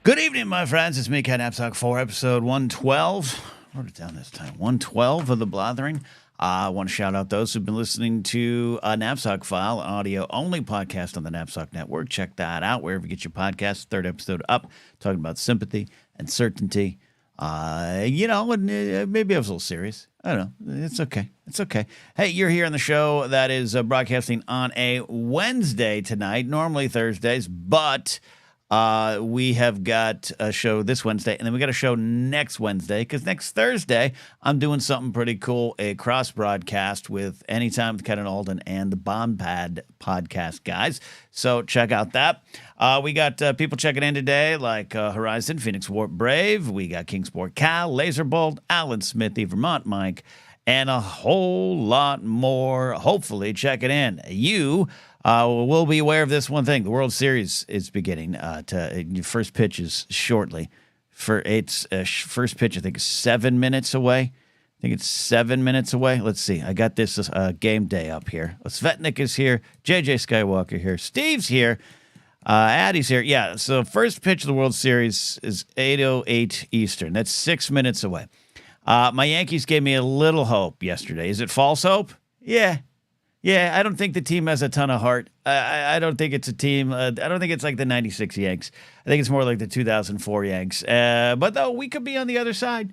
Good evening, my friends. It's me, Ken Knapsack, for episode 112. I wrote it down this time. 112 of the Blathering. I want to shout out those who've been listening to Knapsack File, an audio-only podcast on the Knapsack Network. Check that out wherever you get your podcasts. Third episode up, talking about sympathy and certainty. Maybe I was a little serious. I don't know. It's okay. It's okay. Hey, you're here on the show that is broadcasting on a Wednesday tonight, normally Thursdays, but we have got a show this Wednesday, and then we got a show next Wednesday, because next Thursday, I'm doing something pretty cool, a cross-broadcast with Anytime with Ken and Alden and the Bombad podcast guys. So check out that. We got people checking in today, like Horizon, Phoenix Warp Brave. We got Kingsport Cal, Laserbolt, Alan Smithy, Vermont Mike, and a whole lot more, hopefully, checking in. You will be aware of this one thing. The World Series is beginning. Your first pitch is shortly. Its first pitch, I think, is 7 minutes away. I think it's 7 minutes away. Let's see. I got this game day up here. Svetnik is here. JJ Skywalker here. Steve's here. Addie's here. Yeah, so first pitch of the World Series is 8:08 Eastern. That's 6 minutes away. My Yankees gave me a little hope yesterday. Is it false hope? Yeah. Yeah, I don't think the team has a ton of heart. I don't think it's a team. I don't think it's like the 96 Yanks. I think it's more like the 2004 Yanks. But, though, we could be on the other side.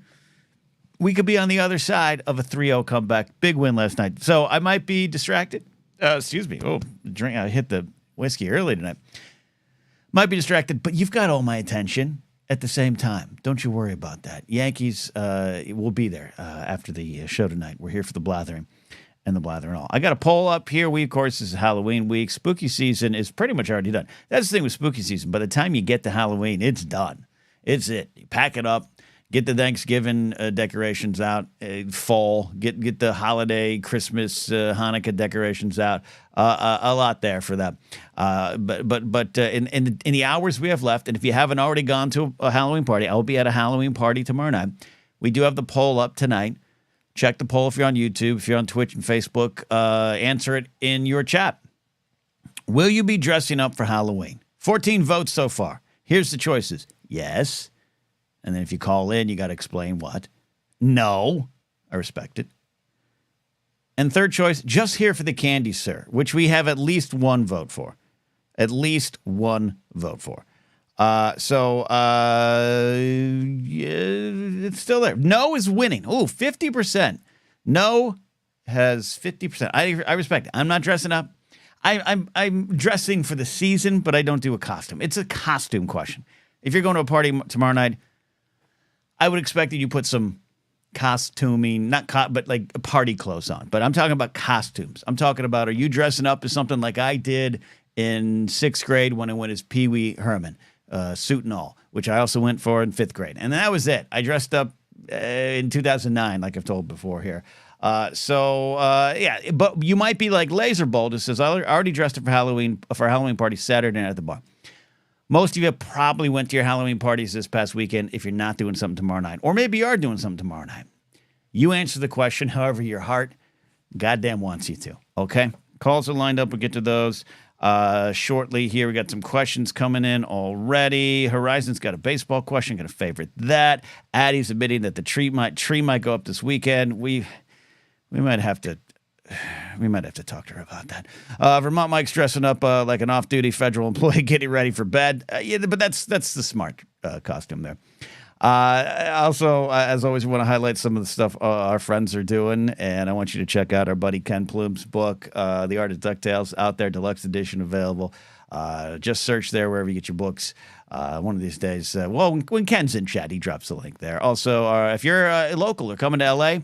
We could be on the other side of a 3-0 comeback. Big win last night. So I might be distracted. Excuse me. Oh, drink. I hit the whiskey early tonight. Might be distracted, but you've got all my attention at the same time. Don't you worry about that. Yankees will be there after the show tonight. We're here for the Blathering. And the Blather and all. I got a poll up here. Of course, this is Halloween week. Spooky season is pretty much already done. That's the thing with spooky season. By the time you get to Halloween, it's done. It's it. You pack it up, get the Thanksgiving decorations out, fall, get the holiday, Christmas, Hanukkah decorations out. A lot there for that. But in the hours we have left, and if you haven't already gone to a Halloween party, I will be at a Halloween party tomorrow night. We do have the poll up tonight. Check the poll if you're on YouTube, if you're on Twitch and Facebook. Answer it in your chat. Will you be dressing up for Halloween? 14 votes so far. Here's the choices. Yes. And then if you call in, you got to explain what. No. I respect it. And third choice, just here for the candy, sir, which we have at least one vote for. At least one vote for. Yeah, it's still there. No is winning. Oh, 50%. No has 50%. I respect it. I'm not dressing up. I'm dressing for the season, but I don't do a costume. It's a costume question. If you're going to a party tomorrow night, I would expect that you put some costuming, but like party clothes on. But I'm talking about costumes. I'm talking about, are you dressing up as something like I did in 6th grade when I went as Pee Wee Herman? Suit and all, which I also went for in 5th grade. And that was it. I dressed up in 2009, like I've told before here. Yeah, but you might be like Laserbolt, who says, I already dressed up for a Halloween party Saturday night at the bar. Most of you probably went to your Halloween parties this past weekend if you're not doing something tomorrow night. Or maybe you are doing something tomorrow night. You answer the question however your heart goddamn wants you to, okay? Calls are lined up. We'll get to those shortly here. We got some questions coming in already. Horizon's got a baseball question. Going to favorite that. Addie's admitting that the tree might go up this weekend. We might have to talk to her about that. Vermont Mike's dressing up like an off-duty federal employee, getting ready for bed. Yeah, but that's the smart costume there. Also, as always, we want to highlight some of the stuff our friends are doing, and I want you to check out our buddy Ken Plume's book, The Art of DuckTales, out there, deluxe edition available. Just search there wherever you get your books. One of these days, when Ken's in chat, he drops the link there. Also, if you're local or coming to L.A.,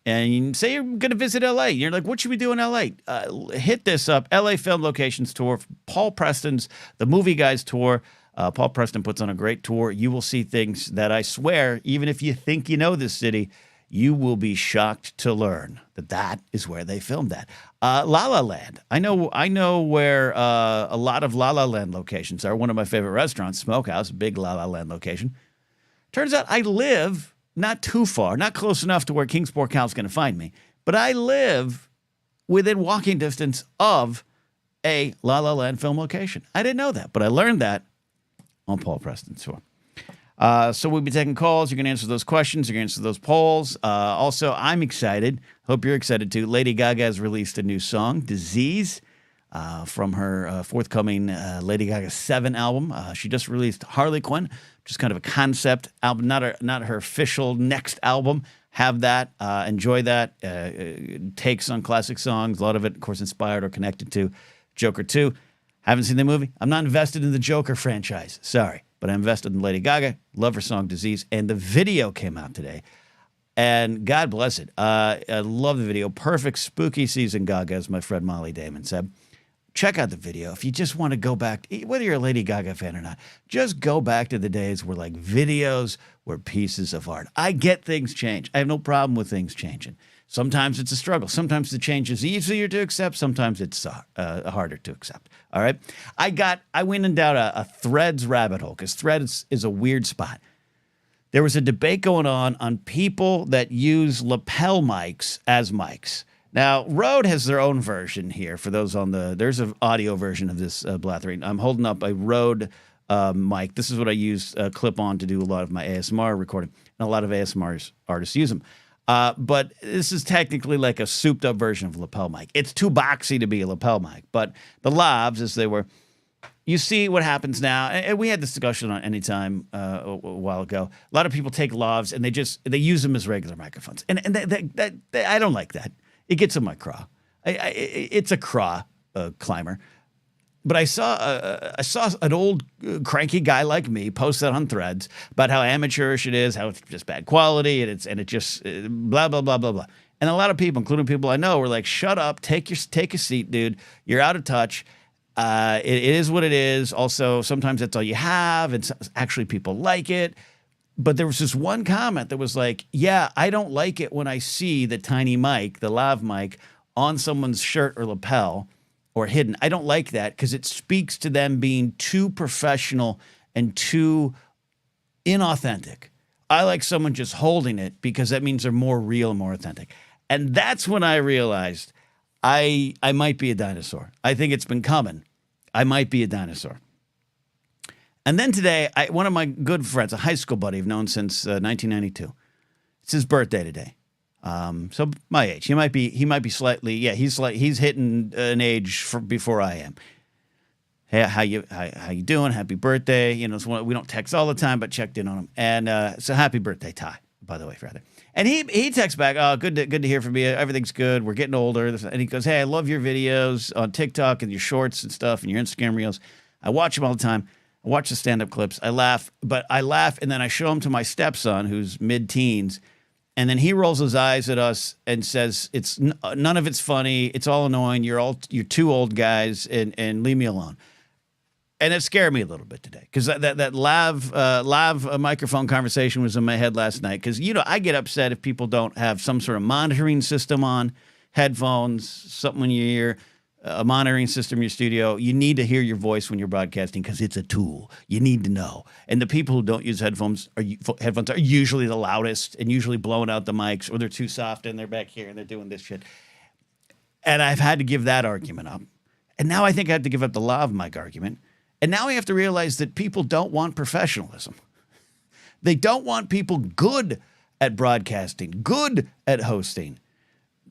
and you say you're going to visit L.A., you're like, what should we do in L.A.? Hit this up, L.A. Film Locations Tour, Paul Preston's The Movie Guys Tour. Paul Preston puts on a great tour. You will see things that I swear, even if you think you know this city, you will be shocked to learn that is where they filmed that. La La Land. I know where a lot of La La Land locations are. One of my favorite restaurants, Smokehouse, big La La Land location. Turns out I live not too far, not close enough to where Kingsport Cal's going to find me, but I live within walking distance of a La La Land film location. I didn't know that, but I learned that on Paul Preston's tour. So we'll be taking calls. You're going to answer those questions. You're going to answer those polls. Also, I'm excited. Hope you're excited too. Lady Gaga has released a new song, Disease, from her forthcoming Lady Gaga 7 album. She just released Harley Quinn, just kind of a concept album, not her official next album. Have that. Enjoy that. Takes on classic songs. A lot of it, of course, inspired or connected to Joker 2. Haven't seen the movie. I'm not invested in the Joker franchise. Sorry. But I'm invested in Lady Gaga. Love her song Disease. And the video came out today. And God bless it. I love the video. Perfect spooky season Gaga, as my friend Molly Damon said. Check out the video. If you just want to go back, whether you're a Lady Gaga fan or not, just go back to the days where like videos were pieces of art. I get things change. I have no problem with things changing. Sometimes it's a struggle. Sometimes the change is easier to accept. Sometimes it's harder to accept. All right. I went down a Threads rabbit hole because Threads is a weird spot. There was a debate going on people that use lapel mics as mics. Now, Rode has their own version here. For those there's an audio version of this Blathering. I'm holding up a Rode mic. This is what I use clip on to do a lot of my ASMR recording. And a lot of ASMR artists use them. But this is technically like a souped up version of a lapel mic. It's too boxy to be a lapel mic. But the lavs, as they were, you see what happens now. And we had this discussion on Anytime a while ago. A lot of people take lavs and they use them as regular microphones. And that I don't like that. It gets in my craw. It's a craw climber. But I saw an old cranky guy like me post that on Threads about how amateurish it is, how it's just bad quality, and it just blah blah blah blah blah. And a lot of people, including people I know, were like, "Shut up, take a seat, dude. You're out of touch. It is what it is. Also, sometimes that's all you have, and actually people like it." But there was this one comment that was like, "Yeah, I don't like it when I see the tiny mic, the lav mic, on someone's shirt or lapel." Or hidden. I don't like that because it speaks to them being too professional and too inauthentic. I like someone just holding it because that means they're more real and more authentic. And that's when I realized I might be a dinosaur. I think it's been coming. I might be a dinosaur. And then today, one of my good friends, a high school buddy I've known since 1992, it's his birthday today. So my age, he might be slightly, yeah, he's hitting an age before I am. Hey, how you doing? Happy birthday. You know, we don't text all the time, but checked in on him. And, so happy birthday, Ty, by the way, rather. And he texts back, "Oh, good to hear from you. Everything's good. We're getting older." And he goes, "Hey, I love your videos on TikTok and your shorts and stuff and your Instagram reels. I watch them all the time. I watch the stand-up clips. I laugh and then I show them to my stepson who's mid-teens. And then he rolls his eyes at us and says, "It's none of it's funny. It's all annoying. You're two old guys, and leave me alone." And it scared me a little bit today because that lav microphone conversation was in my head last night. Because I get upset if people don't have some sort of monitoring system on, headphones, something in your ear, a monitoring system in your studio. You need to hear your voice when you're broadcasting because it's a tool. You need to know. And the people who don't use headphones are usually the loudest and usually blowing out the mics, or they're too soft and they're back here and they're doing this shit. And I've had to give that argument up. And now I think I have to give up the lav mic argument. And now we have to realize that people don't want professionalism. They don't want people good at broadcasting, good at hosting.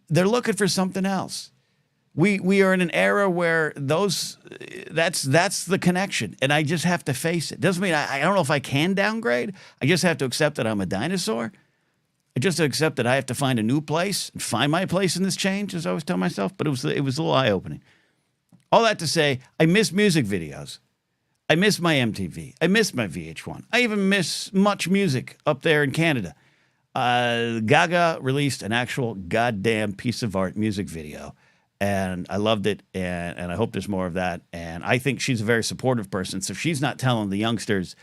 They're looking for something else. We are in an era where that's the connection, and I just have to face it. Doesn't mean I don't know if I can downgrade. I just have to accept that I'm a dinosaur. I just have to accept that I have to find a new place and find my place in this change, as I always tell myself. But it was a little eye-opening. All that to say, I miss music videos. I miss my MTV. I miss my VH1. I even miss Much Music up there in Canada. Gaga released an actual goddamn piece of art music video. And I loved it, and I hope there's more of that. And I think she's a very supportive person. So she's not telling the youngsters,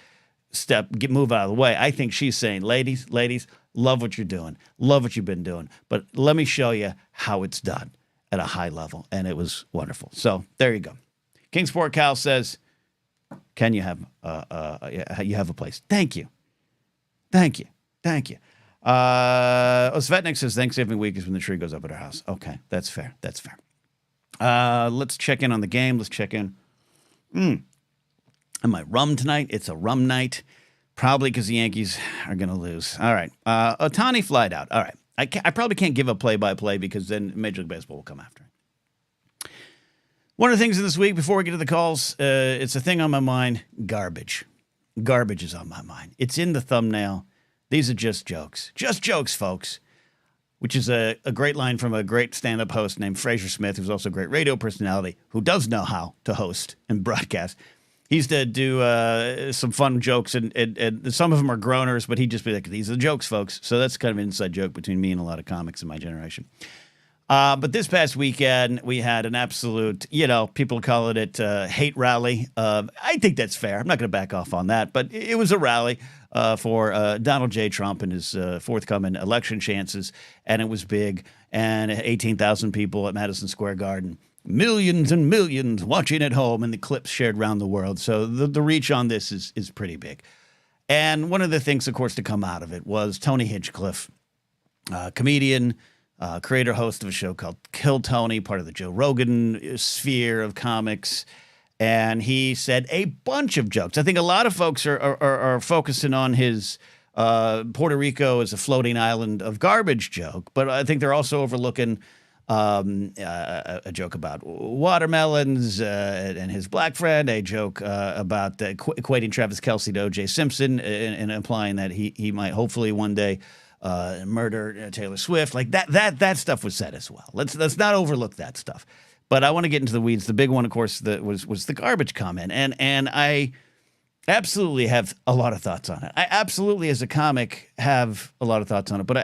move out of the way. I think she's saying, ladies, love what you're doing. Love what you've been doing. But let me show you how it's done at a high level. And it was wonderful. So there you go. Kingsport Cal says, "Can you have a place?" Thank you. Svetnik says Thanksgiving week is when the tree goes up at our house. Okay, that's fair. Let's check in on the game. Let's check in. Am I rum tonight? It's a rum night. Probably because the Yankees are going to lose. All right. Ohtani flied out. All right. I probably can't give a play-by-play because then Major League Baseball will come after it. One of the things in this week, before we get to the calls, it's a thing on my mind, garbage. Garbage is on my mind. It's in the thumbnail. These are just jokes. Just jokes, folks. Which is a great line from a great stand-up host named Fraser Smith, who's also a great radio personality, who does know how to host and broadcast. He used to do some fun jokes, and some of them are groaners, but he'd just be like, these are jokes, folks. So that's kind of an inside joke between me and a lot of comics in my generation. But this past weekend, we had an absolute, people call it hate rally. I think that's fair. I'm not going to back off on that, but it was a rally for Donald J. Trump and his forthcoming election chances, and it was big, and 18,000 people at Madison Square Garden. Millions and millions watching at home, and the clips shared around the world. So the reach on this is pretty big. And one of the things, of course, to come out of it was Tony Hinchcliffe, comedian, creator, host of a show called Kill Tony, part of the Joe Rogan sphere of comics. And he said a bunch of jokes. I think a lot of folks are focusing on his Puerto Rico as a floating island of garbage joke, but I think they're also overlooking a joke about watermelons and his black friend, a joke about equating Travis Kelce to O.J. Simpson and implying that he might hopefully one day murder Taylor Swift. Like that stuff was said as well. Let's not overlook that stuff. But I want to get into the weeds. The big one, of course, was the garbage comment, and I absolutely have a lot of thoughts on it. I absolutely, as a comic, have a lot of thoughts on it. But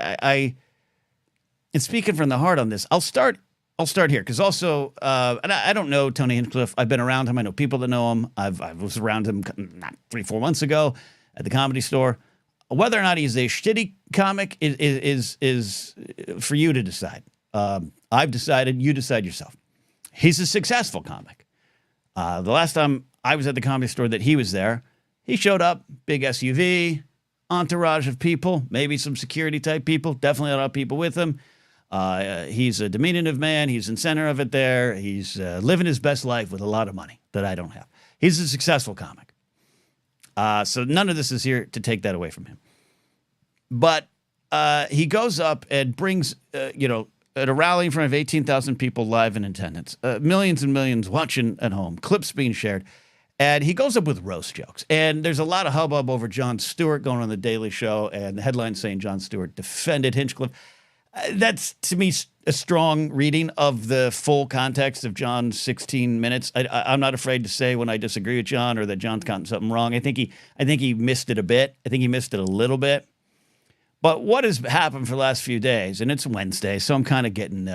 and speaking from the heart on this, I'll start here because also, and I don't know Tony Hinchcliffe. I've been around him. I know people that know him. I was around him not 3-4 months ago at the Comedy Store. Whether or not he's a shitty comic is for you to decide. I've decided. You decide yourself. He's a successful comic. The last time I was at the Comedy Store that he was there, he showed up, big SUV, entourage of people, maybe some security type people, definitely a lot of people with him. He's a diminutive man. He's in center of it there. He's living his best life with a lot of money that I don't have. He's a successful comic. So none of this is here to take that away from him. But he goes up and brings, at a rally in front of 18,000 people live in attendance, millions and millions watching at home, clips being shared. And he goes up with roast jokes. And there's a lot of hubbub over Jon Stewart going on The Daily Show, and the headline saying Jon Stewart defended Hinchcliffe. That's, to me, a strong reading of the full context of Jon's 16 minutes. I'm not afraid to say when I disagree with Jon or that Jon's gotten something wrong. I think he missed it a bit. I think he missed it a little bit. But what has happened for the last few days, and it's Wednesday, so I'm kind of getting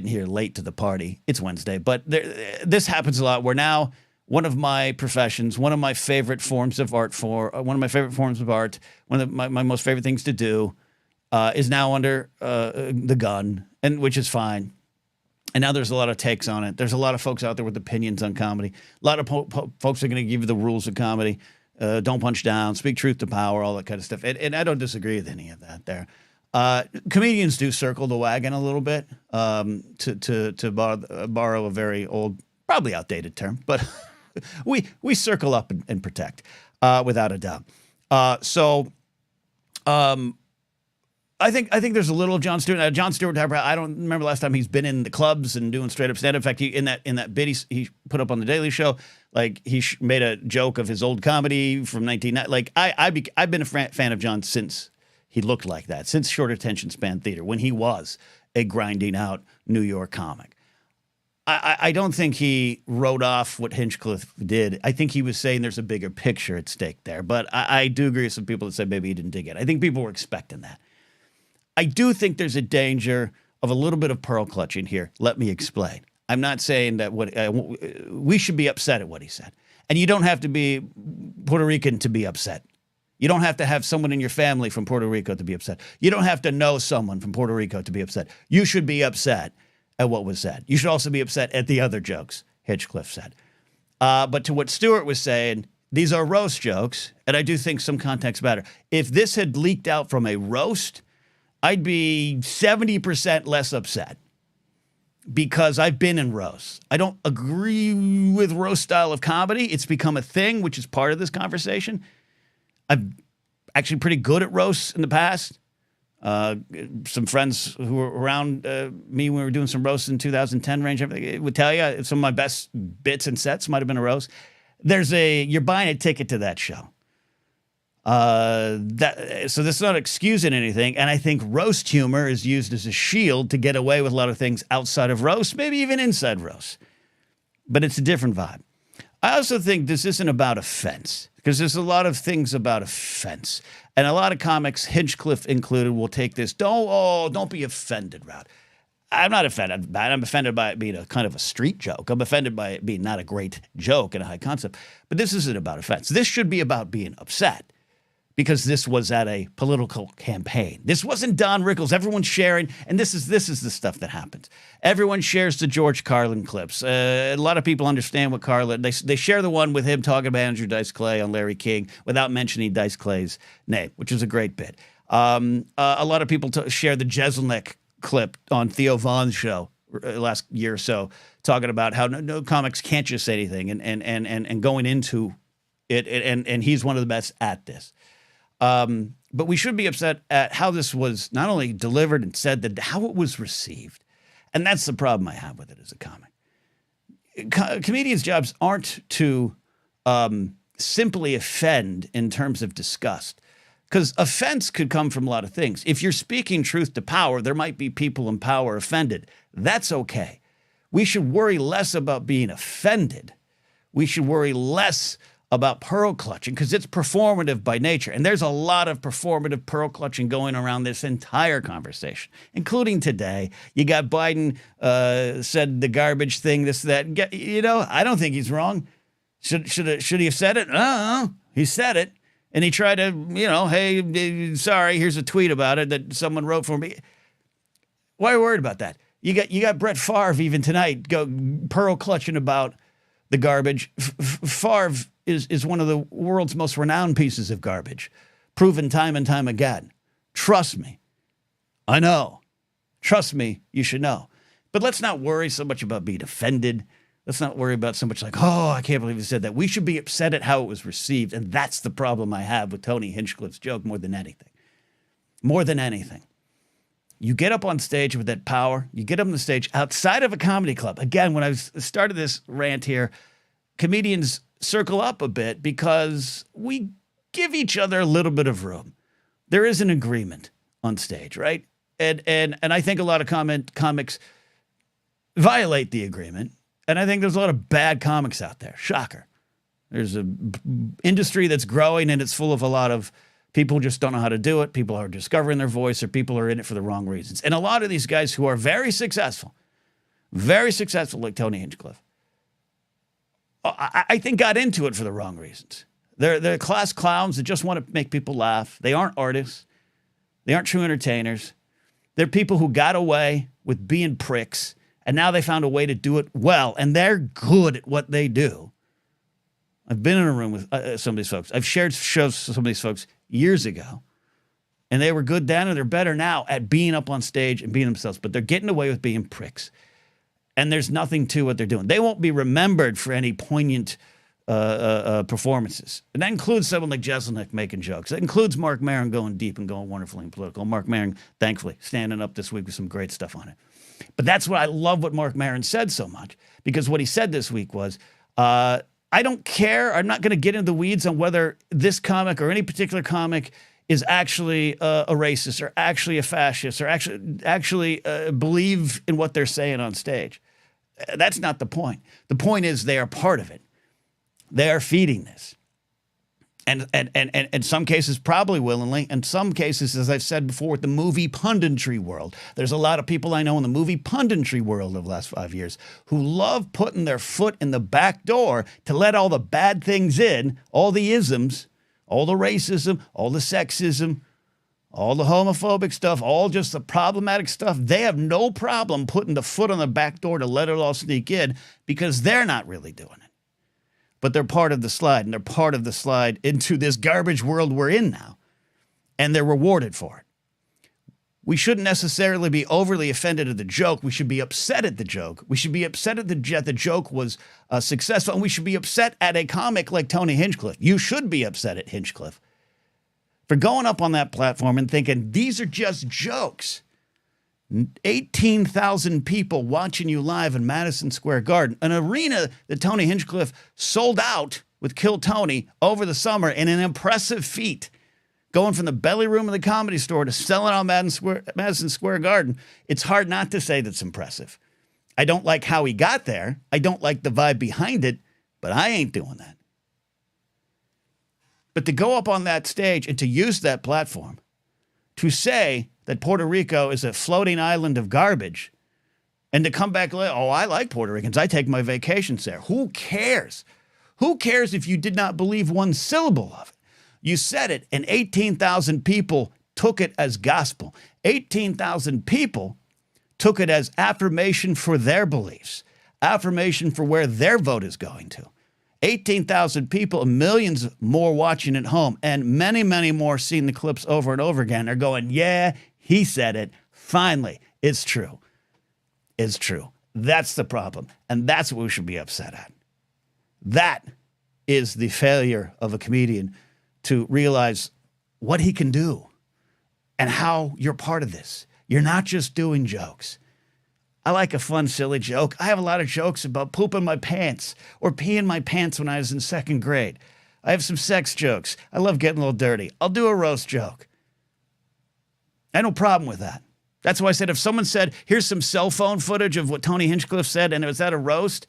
here late to the party. It's Wednesday, but this happens a lot where now one of my professions, one of my favorite forms of art, one of my most favorite things to do, is now under the gun, and which is fine. And now there's a lot of takes on it. There's a lot of folks out there with opinions on comedy. A lot of folks are going to give you the rules of comedy. Don't punch down, speak truth to power, all that kind of stuff. And I don't disagree with any of that there. Comedians do circle the wagon a little bit, to borrow a very old, probably outdated term, but we circle up and protect, without a doubt. I think there's a little Jon Stewart. Jon Stewart, I don't remember last time he's been in the clubs and doing straight up stand-up. In fact, in that bit he put up on the Daily Show, like he made a joke of his old comedy from 1990. Like I've been a fan of Jon since he looked like that, since short attention span theater, when he was a grinding out New York comic. I don't think he wrote off what Hinchcliffe did. I think he was saying there's a bigger picture at stake there. But I do agree with some people that said maybe he didn't dig it. I think people were expecting that. I do think there's a danger of a little bit of pearl clutching here. Let me explain. I'm not saying that we should be upset at what he said. And you don't have to be Puerto Rican to be upset. You don't have to have someone in your family from Puerto Rico to be upset. You don't have to know someone from Puerto Rico to be upset. You should be upset at what was said. You should also be upset at the other jokes Hinchcliffe said. But to what Stewart was saying, these are roast jokes, and I do think some context matter. If this had leaked out from a roast, I'd be 70% less upset because I've been in roasts. I don't agree with roast style of comedy. It's become a thing, which is part of this conversation. I'm actually pretty good at roasts in the past. Some friends who were around me when we were doing some roasts in 2010 range, everything would tell you some of my best bits and sets might have been a roast. You're buying a ticket to that show. So this is not excusing anything, and I think roast humor is used as a shield to get away with a lot of things outside of roast, maybe even inside roast. But it's a different vibe. I also think this isn't about offense, because there's a lot of things about offense. And a lot of comics, Hinchcliffe included, will take this, don't be offended route. I'm not offended by it. I'm offended by it being a kind of a street joke. I'm offended by it being not a great joke and a high concept. But this isn't about offense. This should be about being upset, because this was at a political campaign. This wasn't Don Rickles. Everyone's sharing, and this is the stuff that happens. Everyone shares the George Carlin clips. A lot of people understand what Carlin, they share the one with him talking about Andrew Dice Clay on Larry King without mentioning Dice Clay's name, which is a great bit. A lot of people share the Jeselnik clip on Theo Vaughn's show last year or so, talking about how no comics can't just say anything and going into it, and he's one of the best at this. But we should be upset at how this was not only delivered and said, that how it was received. And that's the problem I have with it as a comic. Comedians' jobs aren't to simply offend in terms of disgust, because offense could come from a lot of things. If you're speaking truth to power, there might be people in power offended. That's okay. We should worry less about being offended. We should worry less about pearl clutching, because it's performative by nature. And there's a lot of performative pearl clutching going around this entire conversation, including today. You got Biden said the garbage thing, this, that. I don't think he's wrong. Should he have said it? He said it. And he tried to, hey, sorry, here's a tweet about it that someone wrote for me. Why are you worried about that? You got Brett Favre even tonight go pearl clutching about the garbage. Favre is one of the world's most renowned pieces of garbage, proven time and time again. Trust me. I know. Trust me, you should know. But let's not worry so much about being offended. Let's not worry about so much like, I can't believe he said that. We should be upset at how it was received, and that's the problem I have with Tony Hinchcliffe's joke more than anything. More than anything. You get up on stage with that power. You get up on the stage outside of a comedy club. Again, when I started this rant here, comedians circle up a bit because we give each other a little bit of room. There is an agreement on stage, right? And I think a lot of comics violate the agreement. And I think there's a lot of bad comics out there. Shocker. There's an industry that's growing, and it's full of a lot of people who just don't know how to do it. People are discovering their voice, or people are in it for the wrong reasons. And a lot of these guys who are very successful like Tony Hinchcliffe, I think got into it for the wrong reasons. They're class clowns that just want to make people laugh. They aren't artists. They aren't true entertainers. They're people who got away with being pricks, and now they found a way to do it well, and they're good at what they do. I've been in a room with some of these folks. I've shared shows with some of these folks years ago, and they were good then, and they're better now at being up on stage and being themselves, but they're getting away with being pricks. And there's nothing to what they're doing. They won't be remembered for any poignant performances. And that includes someone like Jeselnik making jokes. That includes Mark Maron going deep and going wonderfully and political. Mark Maron, thankfully, standing up this week with some great stuff on it. But that's what I love what Mark Maron said so much, because what he said this week was, I don't care. I'm not going to get into the weeds on whether this comic or any particular comic is actually a racist or actually a fascist or actually believe in what they're saying on stage. That's not the point. The point is they are part of it. They are feeding this. And in some cases, probably willingly. In some cases, as I've said before, with the movie punditry world, there's a lot of people I know in the movie punditry world of the last 5 years who love putting their foot in the back door to let all the bad things in, all the isms, all the racism, all the sexism, all the homophobic stuff, all just the problematic stuff. They have no problem putting the foot on the back door to let it all sneak in, because they're not really doing it. But they're part of the slide, and they're part of the slide into this garbage world we're in now, and they're rewarded for it. We shouldn't necessarily be overly offended at the joke. We should be upset at the joke. We should be upset at the joke was successful, and we should be upset at a comic like Tony Hinchcliffe. You should be upset at Hinchcliffe, for going up on that platform and thinking these are just jokes. 18,000 people watching you live in Madison Square Garden, an arena that Tony Hinchcliffe sold out with Kill Tony over the summer in an impressive feat. Going from the belly room of the Comedy Store to selling out Madison Square Garden, it's hard not to say that's impressive. I don't like how he got there. I don't like the vibe behind it, but I ain't doing that. But to go up on that stage and to use that platform to say that Puerto Rico is a floating island of garbage and to come back later, oh, I like Puerto Ricans. I take my vacations there. Who cares? Who cares if you did not believe one syllable of it? You said it, and 18,000 people took it as gospel. 18,000 people took it as affirmation for their beliefs, affirmation for where their vote is going to. 18,000 people, millions more watching at home, and many, many more seeing the clips over and over again are going, yeah, he said it. Finally, it's true. It's true. That's the problem, and that's what we should be upset at. That is the failure of a comedian to realize what he can do and how you're part of this. You're not just doing jokes. I like a fun, silly joke. I have a lot of jokes about pooping my pants or peeing my pants when I was in second grade. I have some sex jokes. I love getting a little dirty. I'll do a roast joke. I have no problem with that. That's why I said if someone said, here's some cell phone footage of what Tony Hinchcliffe said and it was at a roast,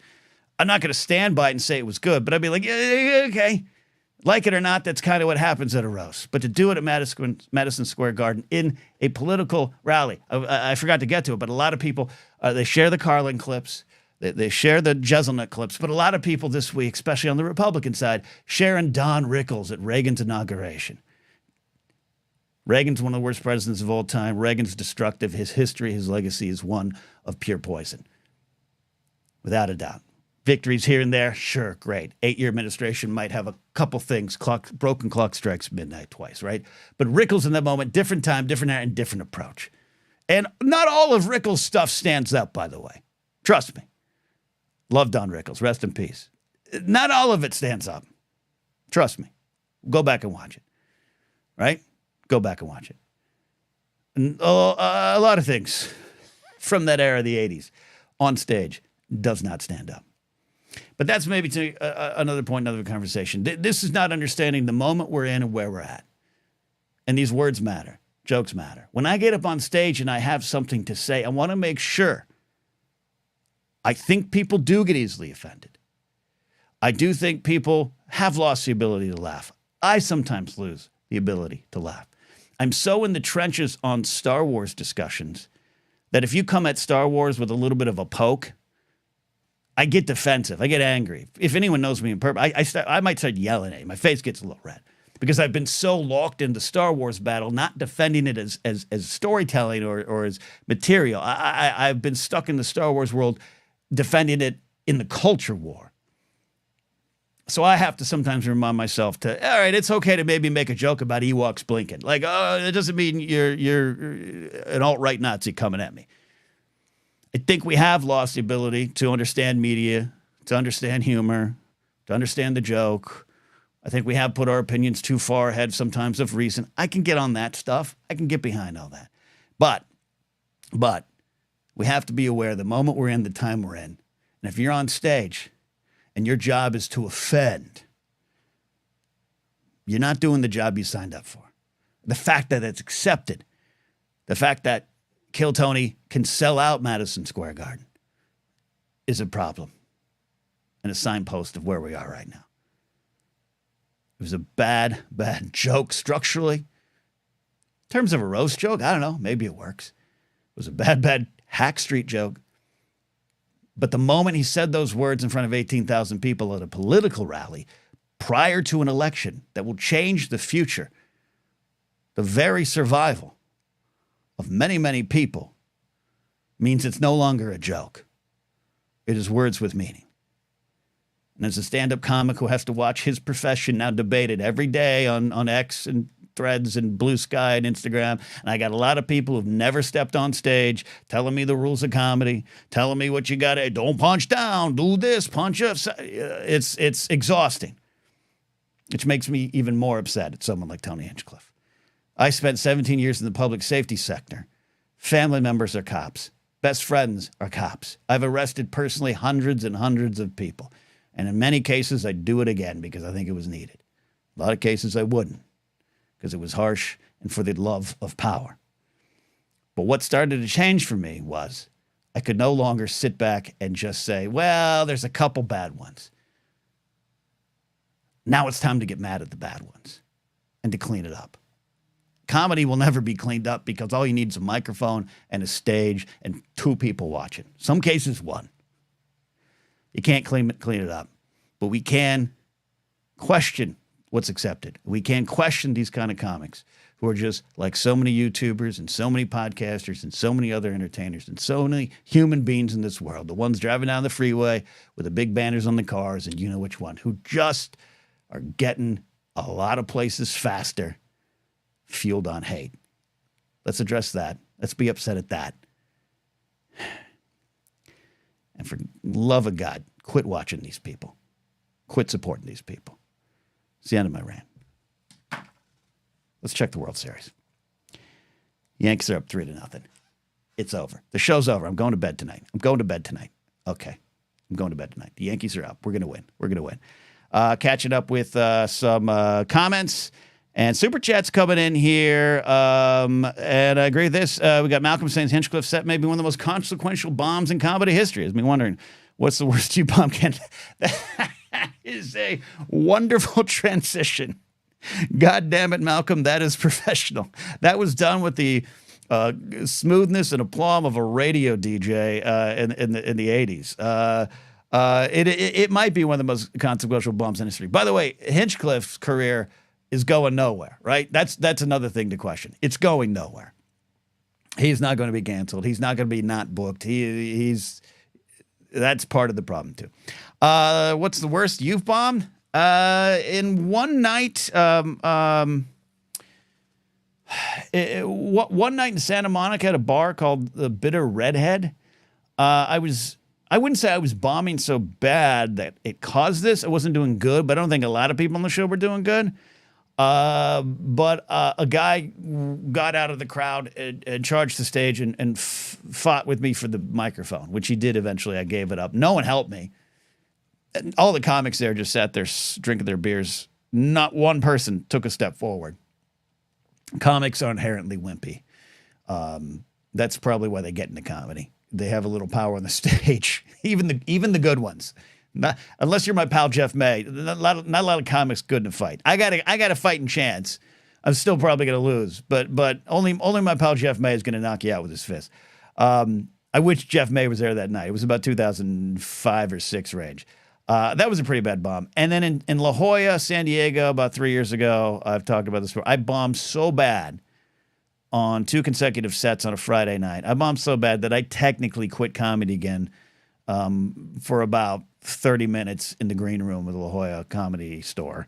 I'm not going to stand by it and say it was good, but I'd be like, yeah, okay. Like it or not, that's kind of what happens at a roast. But to do it at Madison Square Garden in a political rally, I forgot to get to it, but a lot of people, they share the Carlin clips, they share the Jezelnik clips, but a lot of people this week, especially on the Republican side, sharing Don Rickles at Reagan's inauguration. Reagan's one of the worst presidents of all time. Reagan's destructive. His history, his legacy is one of pure poison, without a doubt. Victories here and there, sure, great. 8-year administration might have a couple things. Broken clock strikes midnight twice, right? But Rickles in that moment, different time, different era, and different approach. And not all of Rickles' stuff stands up, by the way. Trust me. Love Don Rickles. Rest in peace. Not all of it stands up. Trust me. Go back and watch it. Right? Go back and watch it. And, a lot of things from that era of the 80s on stage does not stand up. But that's maybe to another point, another conversation. This is not understanding the moment we're in and where we're at. And these words matter. Jokes matter. When I get up on stage and I have something to say, I want to make sure. I think people do get easily offended. I do think people have lost the ability to laugh. I sometimes lose the ability to laugh. I'm so in the trenches on Star Wars discussions that if you come at Star Wars with a little bit of a poke, I get defensive. I get angry. If anyone knows me in person, I might start yelling at you. My face gets a little red because I've been so locked into Star Wars battle, not defending it as storytelling or as material. I've been stuck in the Star Wars world, defending it in the culture war. So I have to sometimes remind myself all right, it's okay to maybe make a joke about Ewoks blinking. Like, oh, it doesn't mean you're an alt-right Nazi coming at me. I think we have lost the ability to understand media, to understand humor, to understand the joke. I think we have put our opinions too far ahead sometimes of reason. I can get on that stuff. I can get behind all that. But we have to be aware of the moment we're in, the time we're in. And if you're on stage and your job is to offend, you're not doing the job you signed up for. The fact that it's accepted, the fact that Kill Tony can sell out Madison Square Garden is a problem and a signpost of where we are right now. It was a bad joke structurally. In terms of a roast joke, I don't know, maybe it works. It was a bad hack street joke. But the moment he said those words in front of 18,000 people at a political rally prior to an election that will change the future, the very survival of many, many people, means it's no longer a joke. It is words with meaning. And as a stand-up comic who has to watch his profession now debated every day on X and Threads and Blue Sky and Instagram, and I got a lot of people who've never stepped on stage telling me the rules of comedy, telling me what you got to, don't punch down, do this, punch up. It's exhausting, which makes me even more upset at someone like Tony Hinchcliffe. I spent 17 years in the public safety sector. Family members are cops. Best friends are cops. I've arrested personally hundreds and hundreds of people. And in many cases, I'd do it again because I think it was needed. A lot of cases I wouldn't because it was harsh and for the love of power. But what started to change for me was I could no longer sit back and just say, well, there's a couple bad ones. Now it's time to get mad at the bad ones and to clean it up. Comedy will never be cleaned up because all you need is a microphone and a stage and 2 people watching. Some cases 1. You can't clean it up. But we can question what's accepted. We can question these kind of comics who are just like so many YouTubers and so many podcasters and so many other entertainers and so many human beings in this world. The ones driving down the freeway with the big banners on the cars and you know which one, who just are getting a lot of places faster, fueled on hate. Let's address that. Let's be upset at that. And for love of God, quit watching these people. Quit supporting these people. It's the end of my rant. Let's check the World Series. Yankees are up 3-0. It's over. The show's over. I'm going to bed tonight. Okay. I'm going to bed tonight. The Yankees are up. We're going to win. Catching up with some comments and super chats coming in here. And I agree with this. We got Malcolm saying Hinchcliffe set may be one of the most consequential bombs in comedy history. Has me wondering, what's the worst U-bomb candidate? That is a wonderful transition. God damn it, Malcolm, that is professional. That was done with the smoothness and aplomb of a radio DJ in the 80s. It might be one of the most consequential bombs in history. By the way, Hinchcliffe's career is going nowhere, right? That's another thing to question. It's going nowhere. He's not going to be canceled. He's not going to be not booked. That's part of the problem too. What's the worst you've bombed? In one night, one night in Santa Monica at a bar called the Bitter Redhead, I wouldn't say I was bombing so bad that it caused this. I wasn't doing good, but I don't think a lot of people on the show were doing good. But a guy got out of the crowd and charged the stage and fought with me for the microphone, which he did eventually. I gave it up. No one helped me. And all the comics there just sat there drinking their beers. Not one person took a step forward. Comics are inherently wimpy. That's probably why they get into comedy. They have a little power on the stage, even the good ones. Not, unless you're my pal Jeff May, not a lot of comics good in a fight. I got a fighting chance. I'm still probably going to lose, but only my pal Jeff May is going to knock you out with his fist. I wish Jeff May was there that night. It was about 2005 or 6 range. That was a pretty bad bomb. And then in La Jolla, San Diego, about 3 years ago, I've talked about this before. I bombed so bad on 2 consecutive sets on a Friday night. I bombed so bad that I technically quit comedy again for about 30 minutes in the green room of the La Jolla Comedy Store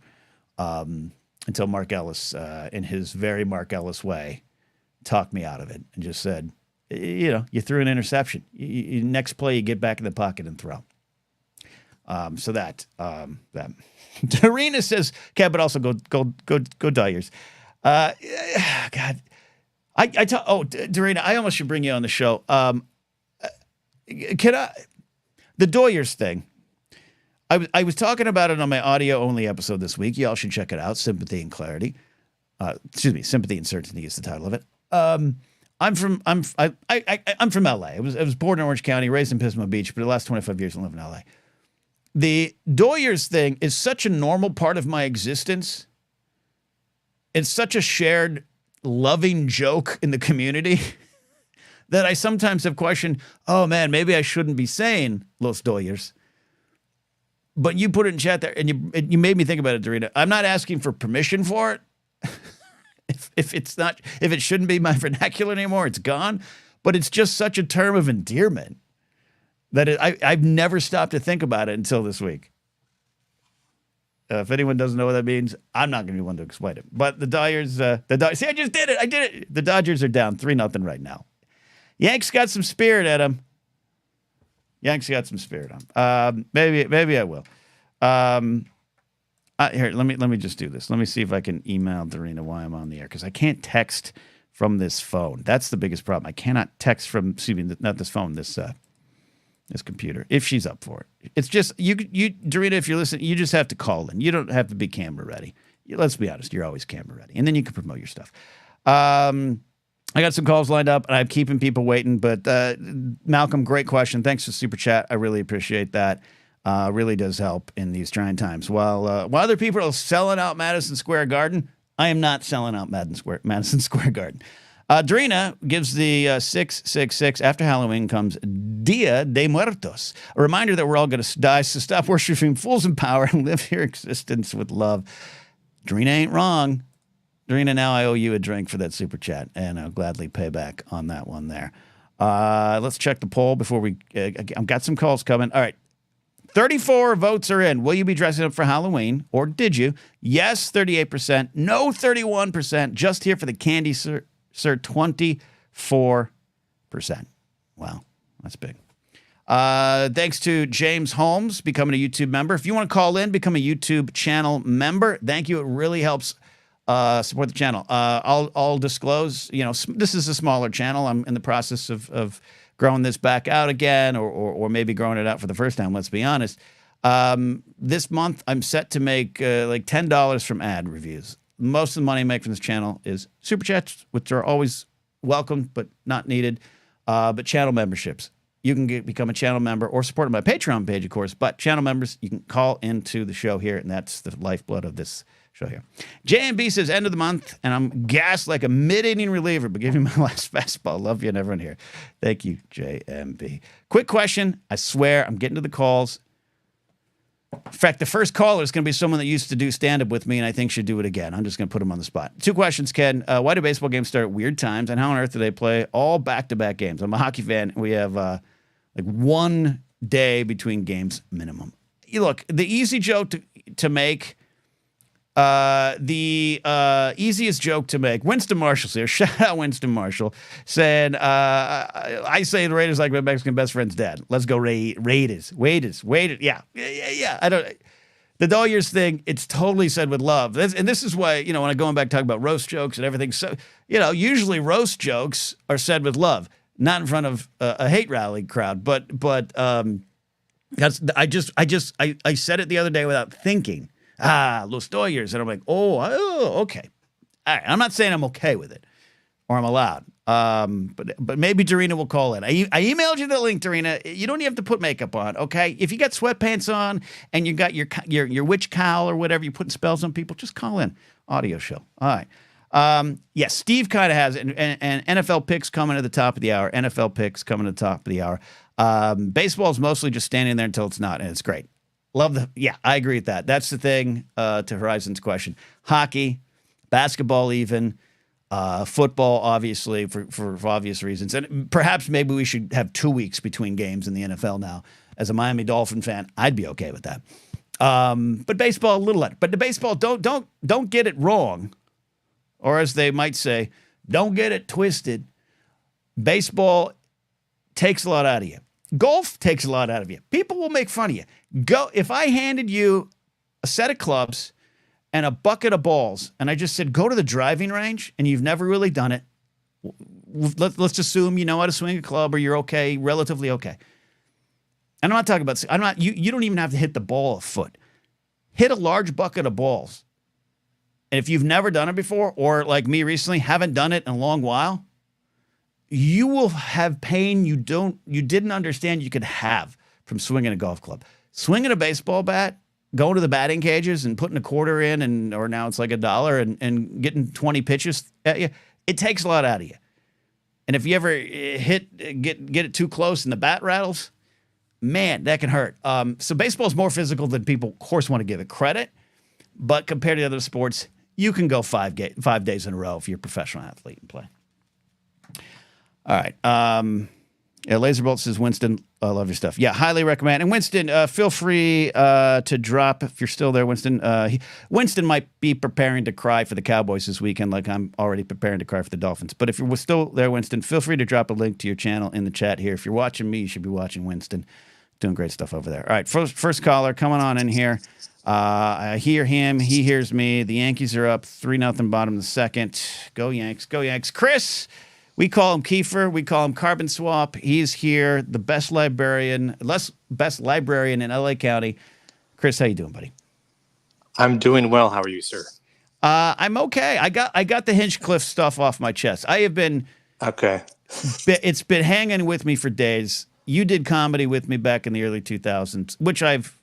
until Mark Ellis, in his very Mark Ellis way, talked me out of it and just said, you threw an interception. Next play, you get back in the pocket and throw. So that. Darina says, "Okay, but also go Dyers." God, Darina, I almost should bring you on the show. Can I? The Doyers thing. I was talking about it on my audio only episode this week. Y'all should check it out. Sympathy and Clarity. Sympathy and Certainty is the title of it. I'm from LA. I was born in Orange County, raised in Pismo Beach, but the last 25 years I live in LA. The Doyers thing is such a normal part of my existence. It's such a shared, loving joke in the community that I sometimes have questioned, oh man, maybe I shouldn't be saying Los Doyers. But you put it in chat there, and you made me think about it, Dorita. I'm not asking for permission for it. if it shouldn't be my vernacular anymore, it's gone. But it's just such a term of endearment that I've never stopped to think about it until this week. If anyone doesn't know what that means, I'm not going to be one to explain it. But the Dodgers, see, I just did it. I did it. The Dodgers are down 3-0 right now. Yanks got some spirit at them. Yanks got some spirit on. Maybe I will. Here, let me just do this. Let me see if I can email Darina while I'm on the air, because I can't text from this phone. That's the biggest problem. I cannot text from, excuse me, not this phone, this computer, if she's up for it. It's just, you, Darina, if you're listening, you just have to call in. You don't have to be camera ready. Let's be honest, you're always camera ready. And then you can promote your stuff. I got some calls lined up, and I'm keeping people waiting. But Malcolm, great question. Thanks for Super Chat. I really appreciate that. Really does help in these trying times. While other people are selling out Madison Square Garden, I am not selling out Madison Square Garden. Drina gives the 666. After Halloween comes Dia de Muertos, a reminder that we're all going to die, so stop worshiping fools in power and live your existence with love. Drina ain't wrong. Drina, now I owe you a drink for that super chat, and I'll gladly pay back on that one there. Let's check the poll before we... I've got some calls coming. All right. 34 votes are in. Will you be dressing up for Halloween, or did you? Yes, 38%. No, 31%. Just here for the candy, sir, 24%. Wow, that's big. Thanks to James Holmes becoming a YouTube member. If you want to call in, become a YouTube channel member. Thank you. It really helps support the channel. I'll disclose, this is a smaller channel. I'm in the process of growing this back out again, or maybe growing it out for the first time, let's be honest. This month, I'm set to make like $10 from ad reviews. Most of the money I make from this channel is super chats, which are always welcome but not needed, but channel memberships. You can become a channel member or support my Patreon page, of course, but channel members, you can call into the show here, and that's the lifeblood of this show here. JMB says, end of the month, and I'm gassed like a mid-inning reliever, but give me my last fastball. Love you and everyone here. Thank you, JMB. Quick question. I swear I'm getting to the calls. In fact, the first caller is going to be someone that used to do stand-up with me and I think should do it again. I'm just going to put him on the spot. 2 questions, Ken. Why do baseball games start at weird times, and how on earth do they play all back-to-back games? I'm a hockey fan. We have like 1 day between games minimum. Look, the easy joke to make, the easiest joke to make, Winston Marshall's here. Shout out Winston Marshall, saying, I say the Raiders like my Mexican best friend's dad. Let's go Raiders. Yeah. I don't... The Doyers thing, it's totally said with love. And this is why, when I go back talking about roast jokes and everything, so, usually roast jokes are said with love, not in front of a hate rally crowd. But that's, I said it the other day without thinking. Los Doyers. And I'm like, oh, okay. All right. I'm not saying I'm okay with it or I'm allowed. But maybe Darina will call in. I emailed you the link, Darina. You don't even have to put makeup on, okay? If you got sweatpants on and you got your witch cowl or whatever, you're putting spells on people, just call in. Audio show. All right. Yes, Steve kind of has it. And NFL picks coming at the top of the hour. NFL picks coming at the top of the hour. Baseball is mostly just standing there until it's not, and it's great. Yeah, I agree with that. That's the thing to Horizon's question. Hockey, basketball even, football, obviously, for obvious reasons. And perhaps maybe we should have 2 weeks between games in the NFL now. As a Miami Dolphin fan, I'd be okay with that. But baseball, a little less. But the baseball, don't get it wrong. Or as they might say, don't get it twisted. Baseball takes a lot out of you. Golf takes a lot out of you. People will make fun of you. If I handed you a set of clubs and a bucket of balls, and I just said, go to the driving range, and you've never really done it, let's assume you know how to swing a club or you're okay, relatively okay. And I'm not talking about, you don't even have to hit the ball a foot. Hit a large bucket of balls. And if you've never done it before, or like me recently, haven't done it in a long while, you will have pain you didn't understand you could have from swinging a golf club. Swinging a baseball bat, going to the batting cages and putting a quarter in, or now it's like $1 and getting 20 pitches at you, it takes a lot out of you. And if you ever get it too close and the bat rattles, man, that can hurt. So baseball is more physical than people, of course, want to give it credit. But compared to other sports, you can go 5 days in a row if you're a professional athlete and play. All right. Laserbolt says, Winston, I love your stuff. Yeah, highly recommend. And Winston, feel free to drop, if you're still there, Winston. Winston might be preparing to cry for the Cowboys this weekend, like I'm already preparing to cry for the Dolphins. But if you're still there, Winston, feel free to drop a link to your channel in the chat here. If you're watching me, you should be watching Winston. doing great stuff over there. All right, first caller coming on in here. I hear him. He hears me. The Yankees are up 3-0 bottom of the second. Go Yanks. Go Yanks. Chris, we call him Kiefer. We call him Carbon Swap. He's here, the best librarian in LA County. Chris, how you doing, buddy? I'm doing well. How are you, sir? I'm okay. I got the Hinchcliffe stuff off my chest. I have been okay. It's been hanging with me for days. You did comedy with me back in the early 2000s, which I've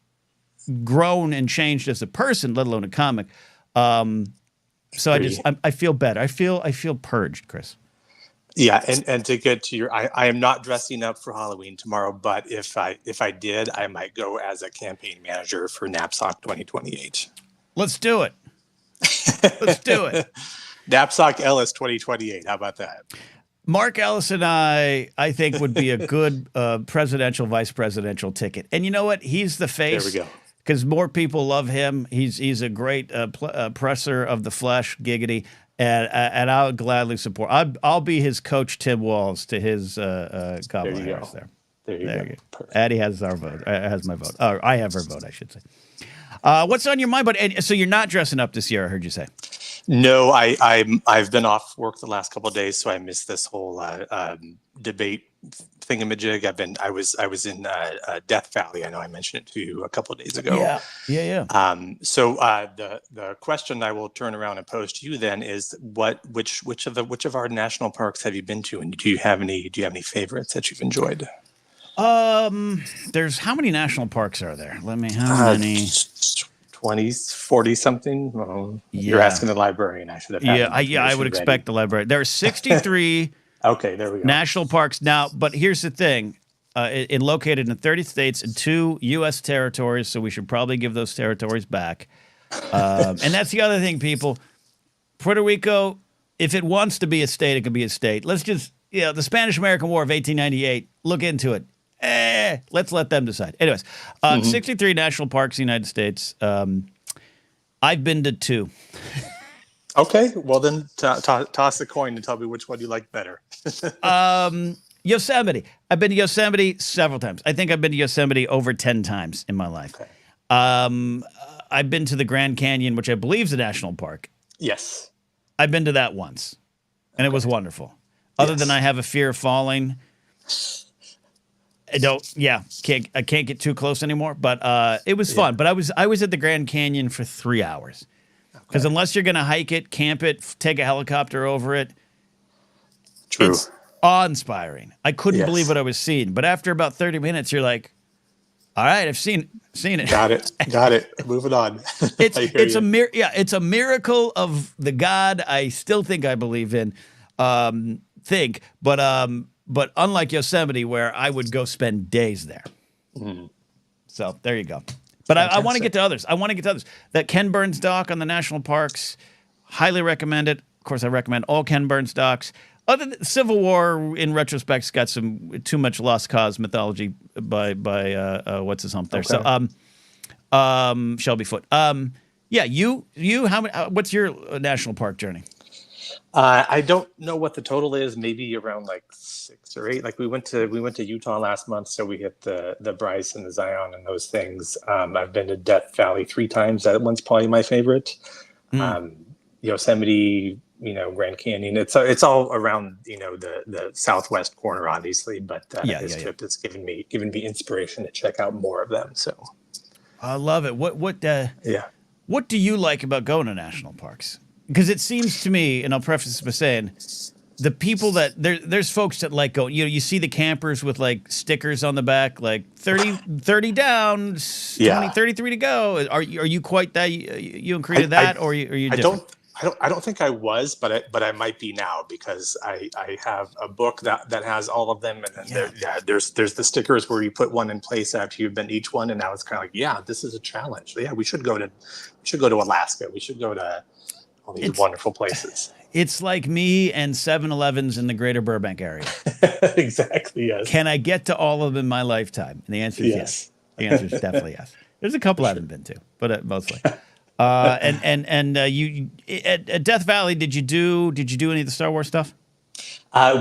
grown and changed as a person, let alone a comic. So I feel better. I feel purged, Chris. Yeah, and to get to your, I am not dressing up for Halloween tomorrow, but if I did, I might go as a campaign manager for Knapsack 2028. Let's do it. Let's do it. Knapsack Ellis 2028. How about that? Mark Ellis and I think, would be a good presidential, vice presidential ticket. And you know what? He's the face. There we go. Because more people love him. He's a great presser of the flesh, giggity, and I'll gladly support. I'll be his coach, Tim Walls, to his Kamala Harris there. There you go. Perfect. Addie has our vote. Has my vote. Oh, I have her vote, I should say. What's on your mind? So you're not dressing up this year, I heard you say. No, I've been off work the last couple of days, so I missed this whole debate thingamajig. I was in Death Valley. I know I mentioned it to you a couple of days ago. Yeah. So the question I will turn around and pose to you then is which of our national parks have you been to, and do you have any favorites that you've enjoyed? There's how many national parks are there? How many? 20, 40 something. You're asking the librarian. I should have. I would expect the librarian. There are 63. Okay, there we go. National parks now, but here's the thing: located in 30 states and 2 U.S. territories. So we should probably give those territories back. And that's the other thing, people. Puerto Rico, if it wants to be a state, it can be a state. Let's just, the Spanish-American War of 1898. Look into it. Let's let them decide. Anyways, 63 national parks in the United States. I've been to 2. Okay, well then toss the coin and tell me which one you like better. Yosemite. I've been to Yosemite several times. I think I've been to Yosemite over 10 times in my life. Okay. I've been to the Grand Canyon, which I believe is a national park. Yes. I've been to that once, and it was wonderful. Other than I have a fear of falling. I can't get too close anymore, but it was fun. But I was at the Grand Canyon for 3 hours. Because unless you're going to hike it, camp it, take a helicopter over it, it's awe-inspiring. I couldn't believe what I was seeing. But after about 30 minutes, you're like, all right, I've seen it. Got it. Moving on. It's a miracle of the God I still think I believe in. But unlike Yosemite, where I would go spend days there. So there you go. But I want to get to others. That Ken Burns doc on the national parks, highly recommend it. Of course, I recommend all Ken Burns docs. Other than Civil War, in retrospect, got some too much lost cause mythology by what's his hump there. Okay. So Shelby Foote. You how many? What's your national park journey? I don't know what the total is. Maybe around like 6 or 8. Like we went to Utah last month, so we hit the Bryce and the Zion and those things. I've been to Death Valley 3 times. That one's probably my favorite. Yosemite, Grand Canyon. It's all around the southwest corner, obviously. But this trip has given me inspiration to check out more of them. So I love it. What do you like about going to national parks? Because it seems to me, and I'll preface this by saying, the people that there's folks that like going. You see the campers with like stickers on the back, like 30 down, 33 to go. Are you quite that? You and Karina that, or are you different? I don't think I was, but I might be now, because I have a book that has all of them, and then there's the stickers where you put one in place after you've been each one, and now it's kind of like, this is a challenge. Yeah, we should go to Alaska. We should go to all these wonderful places. It's like me and 7-Elevens in the greater Burbank area. Exactly, yes. Can I get to all of them in my lifetime? And the answer is yes. The answer is definitely yes. There's a couple I haven't been to, but mostly. You at Death Valley, did you do any of the Star Wars stuff?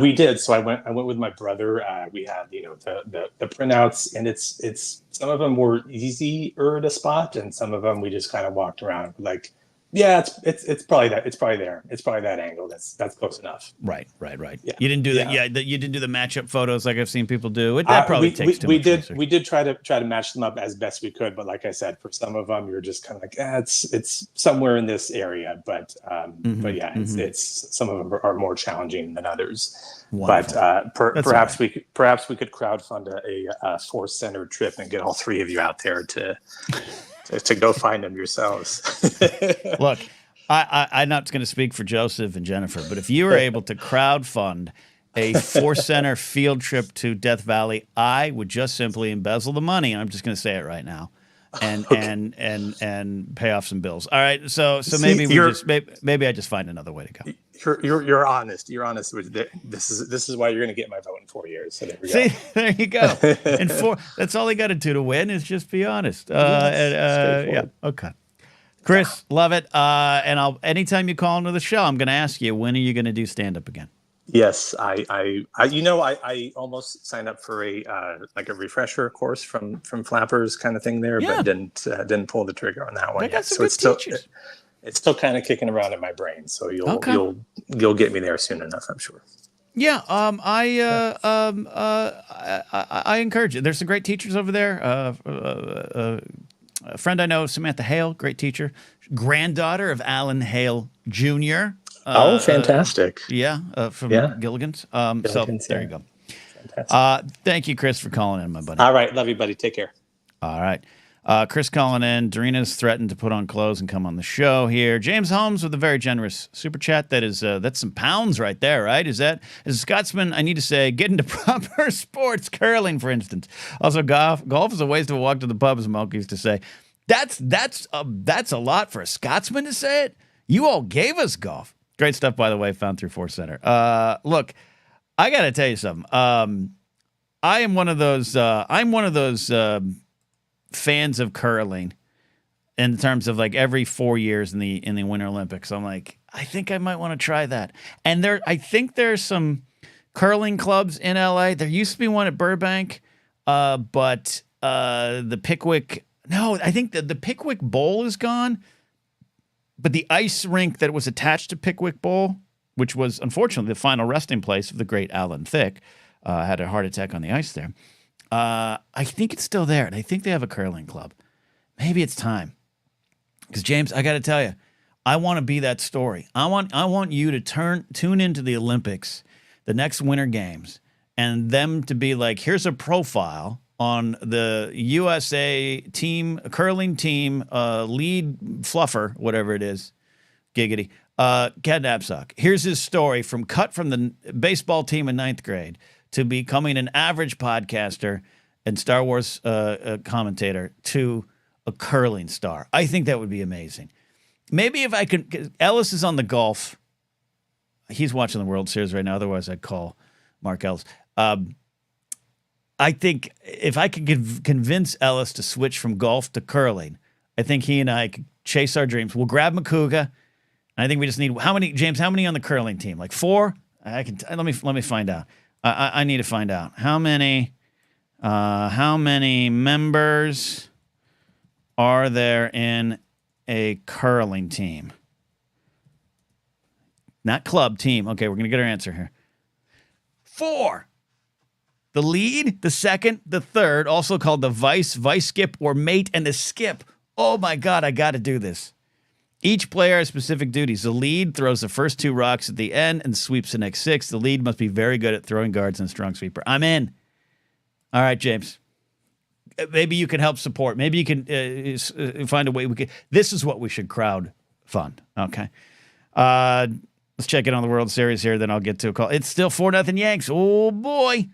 We did. So I went with my brother. We had, the printouts, and it's some of them were easier to spot, and some of them we just kind of walked around like, yeah, it's probably that. It's probably there. It's probably that angle. That's close enough. Right. Yeah. You didn't do that. Yeah. Yeah, you didn't do the matchup photos like I've seen people do. That probably takes too we much did research. we did try to match them up as best we could, but like I said, for some of them you're just kind of like, it's somewhere in this area, but yeah, it's some of them are more challenging than others. Wonderful. But perhaps right. we could crowdfund a Force Center trip and get all three of you out there to go find them yourselves. Look, I'm not going to speak for Joseph and Jennifer, but if you were able to crowdfund a Force Center field trip to Death Valley, I would just simply embezzle the money. And I'm just going to say it right now, and and pay off some bills. All right, so maybe maybe I just find another way to go. You're honest. You're honest with this is why you're going to get my vote in 4 years. So there we go. See, there you go. And that's all he got to do to win is just be honest. Yeah, okay. Chris, love it. And anytime you call into the show, I'm going to ask you, when are you going to do stand up again? Yes, I almost signed up for a refresher course from Flappers kind of thing there, but didn't pull the trigger on that one yet. So it's still kind of kicking around in my brain. So you'll get me there soon enough, I'm sure. Yeah, I encourage it. There's some great teachers over there. A friend I know, Samantha Hale, great teacher, granddaughter of Alan Hale Jr. Fantastic. From Gilligan's. Gilligan's, there you go. Fantastic. Thank you, Chris, for calling in, my buddy. All right. Love you, buddy. Take care. All right. Chris calling in. Dorina's threatened to put on clothes and come on the show here. James Holmes with a very generous super chat. That's some pounds right there, right? As a Scotsman, I need to say, get into proper sports, curling, for instance. Also, golf is a waste of a walk to the pub, as Malk used to say. That's a lot for a Scotsman to say it. You all gave us golf. Great stuff, by the way, found through Force Center. Look, I got to tell you something. I'm one of those fans of curling in terms of like every 4 years in the Winter Olympics. I'm like, I think I might want to try that. And I think there's some curling clubs in LA. There used to be one at Burbank, but the Pickwick. No, I think the Pickwick Bowl is gone. But the ice rink that was attached to Pickwick Bowl, which was unfortunately the final resting place of the great Alan Thicke, had a heart attack on the ice there. I think it's still there, and I think they have a curling club. Maybe it's time. Because James, I got to tell you, I want to be that story. I want you to tune into the Olympics, the next Winter Games, and them to be like, here's a profile on the USA team, curling team, lead fluffer, whatever it is, giggity, Ken Knapsack. Here's his story cut from the baseball team in 9th grade to becoming an average podcaster and Star Wars commentator to a curling star. I think that would be amazing. Maybe if I could, Ellis is on the golf. He's watching the World Series right now. Otherwise, I'd call Mark Ellis. I think if I could convince Ellis to switch from golf to curling, I think he and I could chase our dreams. We'll grab Makuga. I think we just need how many on the curling team? Like 4? I can let me find out. I need to find out how many members are there in a curling team? Not club, team. Okay, we're gonna get our answer here. 4. The lead, the second, the third, also called the vice skip, or mate, and the skip. Oh my God, I got to do this. Each player has specific duties. The lead throws the first 2 rocks at the end and sweeps the next 6. The lead must be very good at throwing guards and a strong sweeper. I'm in. All right, James. Maybe you can help support. Maybe you can find a way we could. This is what we should crowd fund. Okay. Let's check in on the World Series here. Then I'll get to a call. It's still 4-0 Yanks. Oh boy.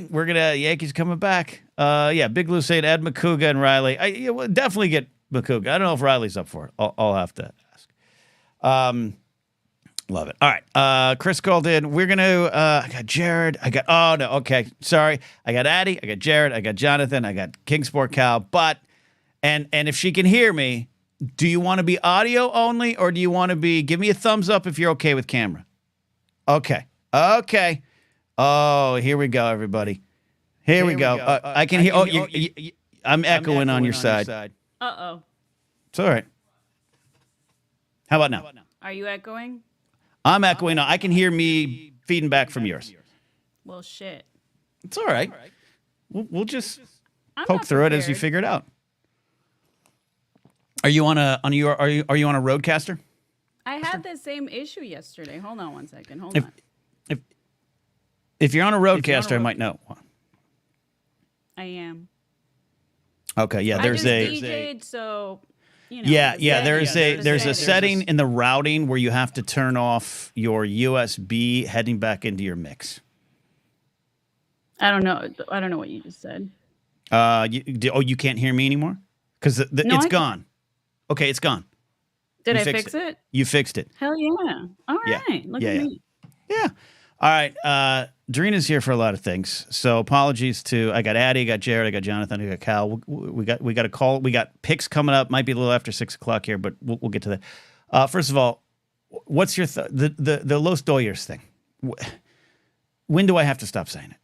We're gonna Yankees coming back. Big Lou saying Ed Makuga and Riley. We'll definitely get Makuga. I don't know if Riley's up for it. I'll have to ask. Love it. All right. Chris called in. We're gonna. I got Jared. Okay. Sorry. I got Addie. I got Jared. I got Jonathan. I got Kingsport Cal. But and if she can hear me, do you want to be audio only, or do you want to be? Give me a thumbs up if you're okay with camera. Okay. Okay. Oh, here we go, everybody. Here we go. I can hear. I'm echoing on your side. Uh-oh. It's all right. How about now? Are you echoing? I'm echoing. I can hear me feeding back from yours. Well, shit. It's all right. We'll just I'm poke not through it as you prepared. figure it out. Are you on a Roadcaster? I had the same issue yesterday. Hold on one second. Hold If- on. If you're on a Roadcaster, I might know. I am. Okay, yeah. I There's just a DJ'd, so you know. yeah. the There's a settings. setting in the routing where you have to turn off your USB heading back into your mix. I don't know. I don't know what you just said. You can't hear me anymore because No, it's I can. gone. Okay, it's gone. Did You I fixed fix it? You fixed it. Hell yeah. All Yeah. right. Look Yeah, at yeah. me. Yeah. All right. Doreena's here for a lot of things. So apologies to I got Addie, I got Jared, I got Jonathan, I got Cal. We got a call. We got picks coming up. Might be a little after 6:00 here, but we'll get to that. First of all, what's your the Los Doyers thing? When do I have to stop saying it?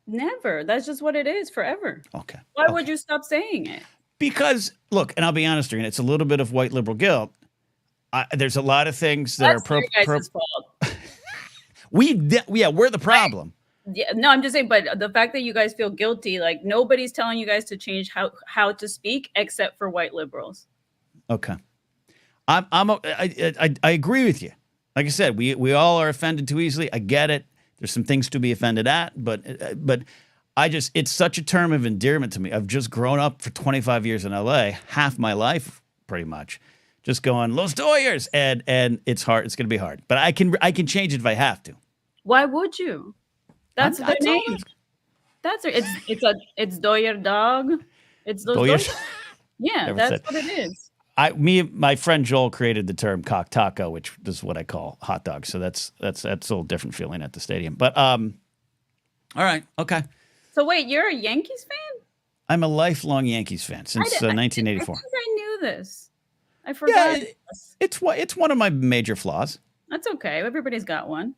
Never. That's just what it is forever. Okay. Why would you stop saying it? Because look, and I'll be honest, Doreen, it's a little bit of white liberal guilt. There's a lot of things that That's your guys' fault. we're the problem. Yeah, no, I'm just saying, but the fact that you guys feel guilty, like nobody's telling you guys to change how to speak except for white liberals. Okay. I agree with you. Like I said, we all are offended too easily. I get it. There's some things to be offended at, but it's such a term of endearment to me. I've just grown up for 25 years in LA, half my life pretty much, just going Los Doyers, and it's hard. It's going to be hard, but I can change it if I have to. Why would you? That's the name. That's It's Doyer dog. It's those Doyers. Doyers. Yeah, Never that's said. what it is. My friend Joel created the term cock taco, which is what I call hot dogs. So that's a little different feeling at the stadium. But all right, okay. So wait, you're a Yankees fan? I'm a lifelong Yankees fan since 1984. I think I knew this. I forgot. It's one of my major flaws. That's okay. Everybody's got one.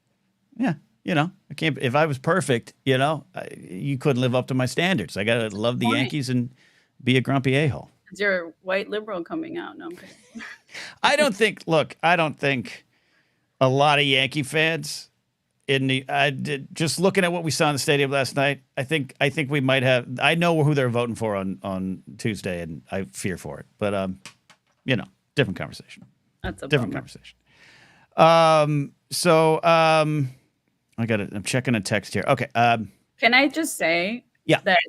Yeah, I can't. If I was perfect, you couldn't live up to my standards. I gotta love the Yankees and be a grumpy a-hole. Is your white liberal coming out? No, I'm kidding. I don't think a lot of Yankee fans just looking at what we saw in the stadium last night, I think we might have. I know who they're voting for on Tuesday, and I fear for it. But different conversation. That's a different bummer. conversation. So I got it. I'm checking a text here. Okay. Can I just say that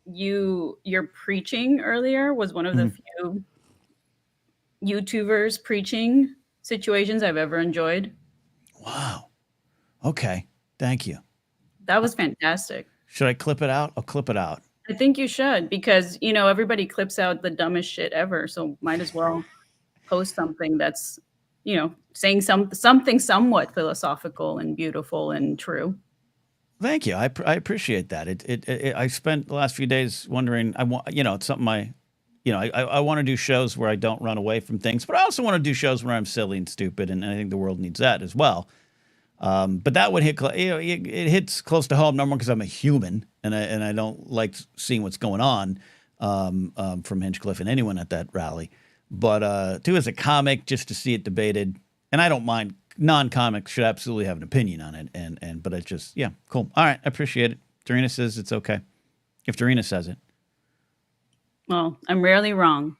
your preaching earlier was one of the few YouTubers preaching situations I've ever enjoyed. Wow. Okay. Thank you. That was fantastic. Should I clip it out? I'll clip it out. I think you should, because everybody clips out the dumbest shit ever, so might as well post something that's saying something somewhat philosophical and beautiful and true. Thank you. I appreciate that. I spent the last few days wondering. I want it's something I want to do shows where I don't run away from things, but I also want to do shows where I'm silly and stupid, and I think the world needs that as well. But that would hit it hits close to home, number one, because I'm a human and I don't like seeing what's going on from Hinchcliffe and anyone at that rally. But two, as a comic, just to see it debated, and I don't mind. Non-comics should absolutely have an opinion on it, but it's just cool. All right, I appreciate it. Dorina says it's okay. If Dorina says it, well, I'm rarely wrong.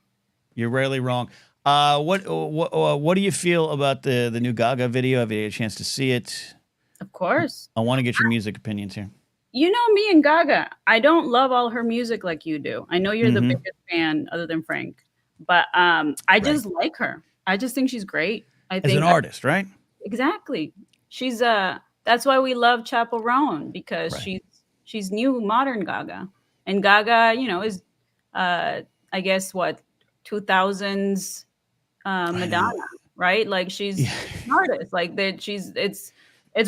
You're rarely wrong. What do you feel about the new Gaga video? Have you had a chance to see it? Of course. I want to get your music opinions here. You know me and Gaga. I don't love all her music like you do. I know you're the biggest fan other than Frank, but I just like her. I just think she's great. I think as an artist, right? Exactly. She's that's why we love Chappell Roan, because she's new modern Gaga. And Gaga, is I guess what 2000s Madonna, right? Like she's an artist. Like that it's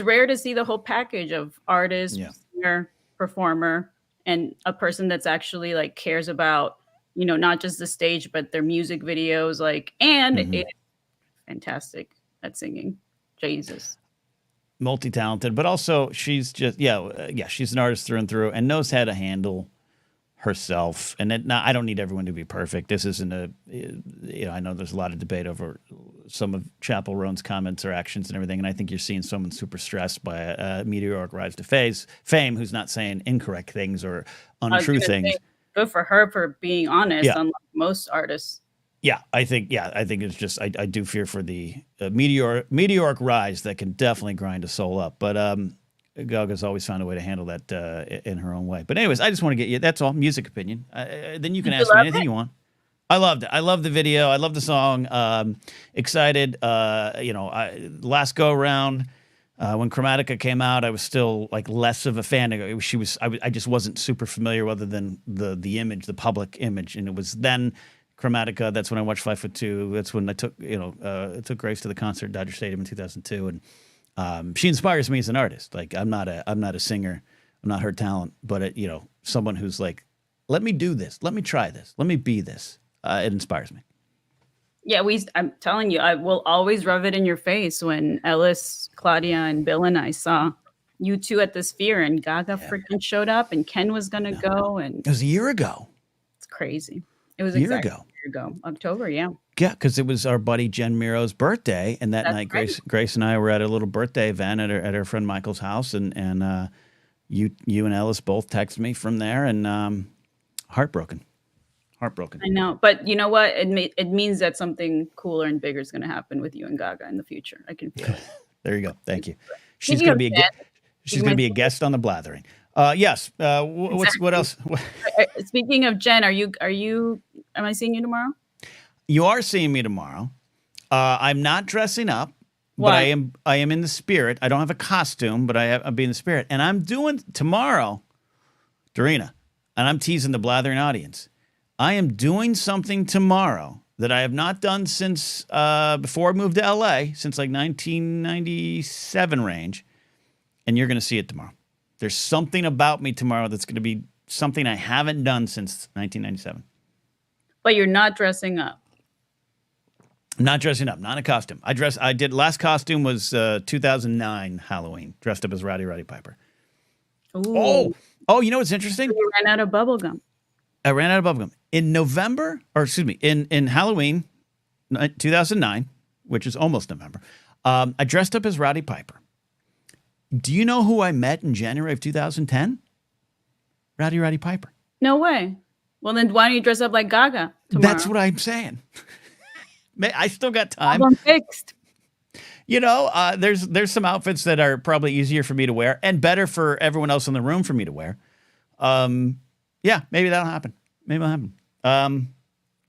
rare to see the whole package of artist, singer, performer, and a person that's actually like cares about, not just the stage but their music videos, and it's fantastic at singing. Jesus. multi-talented, but also she's just she's an artist through and through, and knows how to handle herself. And I don't need everyone to be perfect. This isn't I know there's a lot of debate over some of Chapel Roan's comments or actions and everything, and I think you're seeing someone super stressed by a meteoric rise to fame who's not saying incorrect things or untrue things. Good for her for being honest, unlike most artists. Yeah, I think it's just I do fear for the meteoric rise that can definitely grind a soul up. But Gaga's always found a way to handle that in her own way. But anyways, I just want to get you. That's all. Music opinion. Then you can ask me anything you want. I loved it. I love the video. I love the song. Excited. Last go around when Chromatica came out, I was still like less of a fan. I just wasn't super familiar other than the image, the public image, and it was then Chromatica. That's when I watched 5'2". That's when I took Grace to the concert at Dodger Stadium in 2002, and she inspires me as an artist. Like I'm not a singer, I'm not her talent, but someone who's like, let me do this, let me try this, let me be this. It inspires me. Yeah, I'm telling you, I will always rub it in your face when Ellis, Claudia, and Bill and I saw you two at the Sphere, and Gaga freaking showed up, and Ken was gonna go, and it was a year ago. It's crazy. It was exactly a year ago, October. Yeah, because it was our buddy Jen Miro's birthday, and that's night right. Grace and I were at a little birthday event at her friend Michael's house, and you and Ellis both texted me from there, and heartbroken. I know, but you know what? It means that something cooler and bigger is going to happen with you and Gaga in the future. I can feel it. There you go. Thank you. She's going to be she's going to be a guest on the Blathering. Yes. What else? Speaking of Jen, am I seeing you tomorrow? You are seeing me tomorrow. I'm not dressing up, but I am in the spirit. I don't have a costume, but I'll be in the spirit. And I'm doing tomorrow, Dorina, and I'm teasing the Blathering audience. I am doing something tomorrow that I have not done since before I moved to LA, since like 1997 range, and you're going to see it tomorrow. There's something about me tomorrow that's going to be something I haven't done since 1997. But you're not dressing up. I'm not dressing up, not in a costume. Last costume was 2009 Halloween, dressed up as Rowdy Roddy Piper. Ooh. Oh, you know what's interesting? You ran out of bubble gum. I ran out of bubblegum. In Halloween, 2009, which is almost November, I dressed up as Rowdy Piper. Do you know who I met in January of 2010? Roddy Piper. No way. Well, then why don't you dress up like Gaga tomorrow? That's what I'm saying. I still got time. I'm fixed. There's some outfits that are probably easier for me to wear and better for everyone else in the room for me to wear. Yeah, maybe that'll happen. Maybe it'll happen.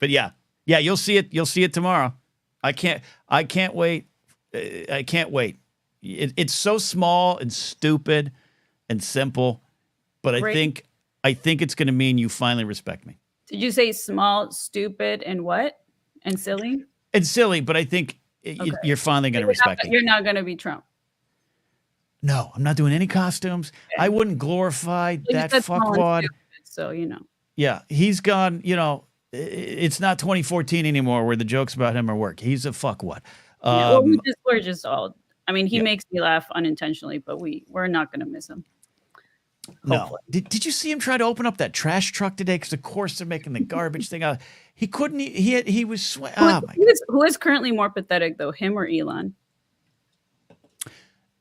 But yeah, you'll see it. You'll see it tomorrow. I can't wait. I can't wait. It's so small and stupid and simple, but I think it's going to mean you finally respect me. Did you say small, stupid, and what? And silly? And silly, but I think you're finally going to respect me. You're not going to be Trump. No, I'm not doing any costumes. Okay. I wouldn't glorify that fuckwad. So, Yeah, he's gone, it's not 2014 anymore where the jokes about him are work. He's a fuckwad. We're just all, he makes me laugh unintentionally, but we're not going to miss him. Hopefully. No. Did you see him try to open up that trash truck today? Because of course they're making the garbage thing out. He couldn't, he was sweating. Who is currently more pathetic though, him or Elon?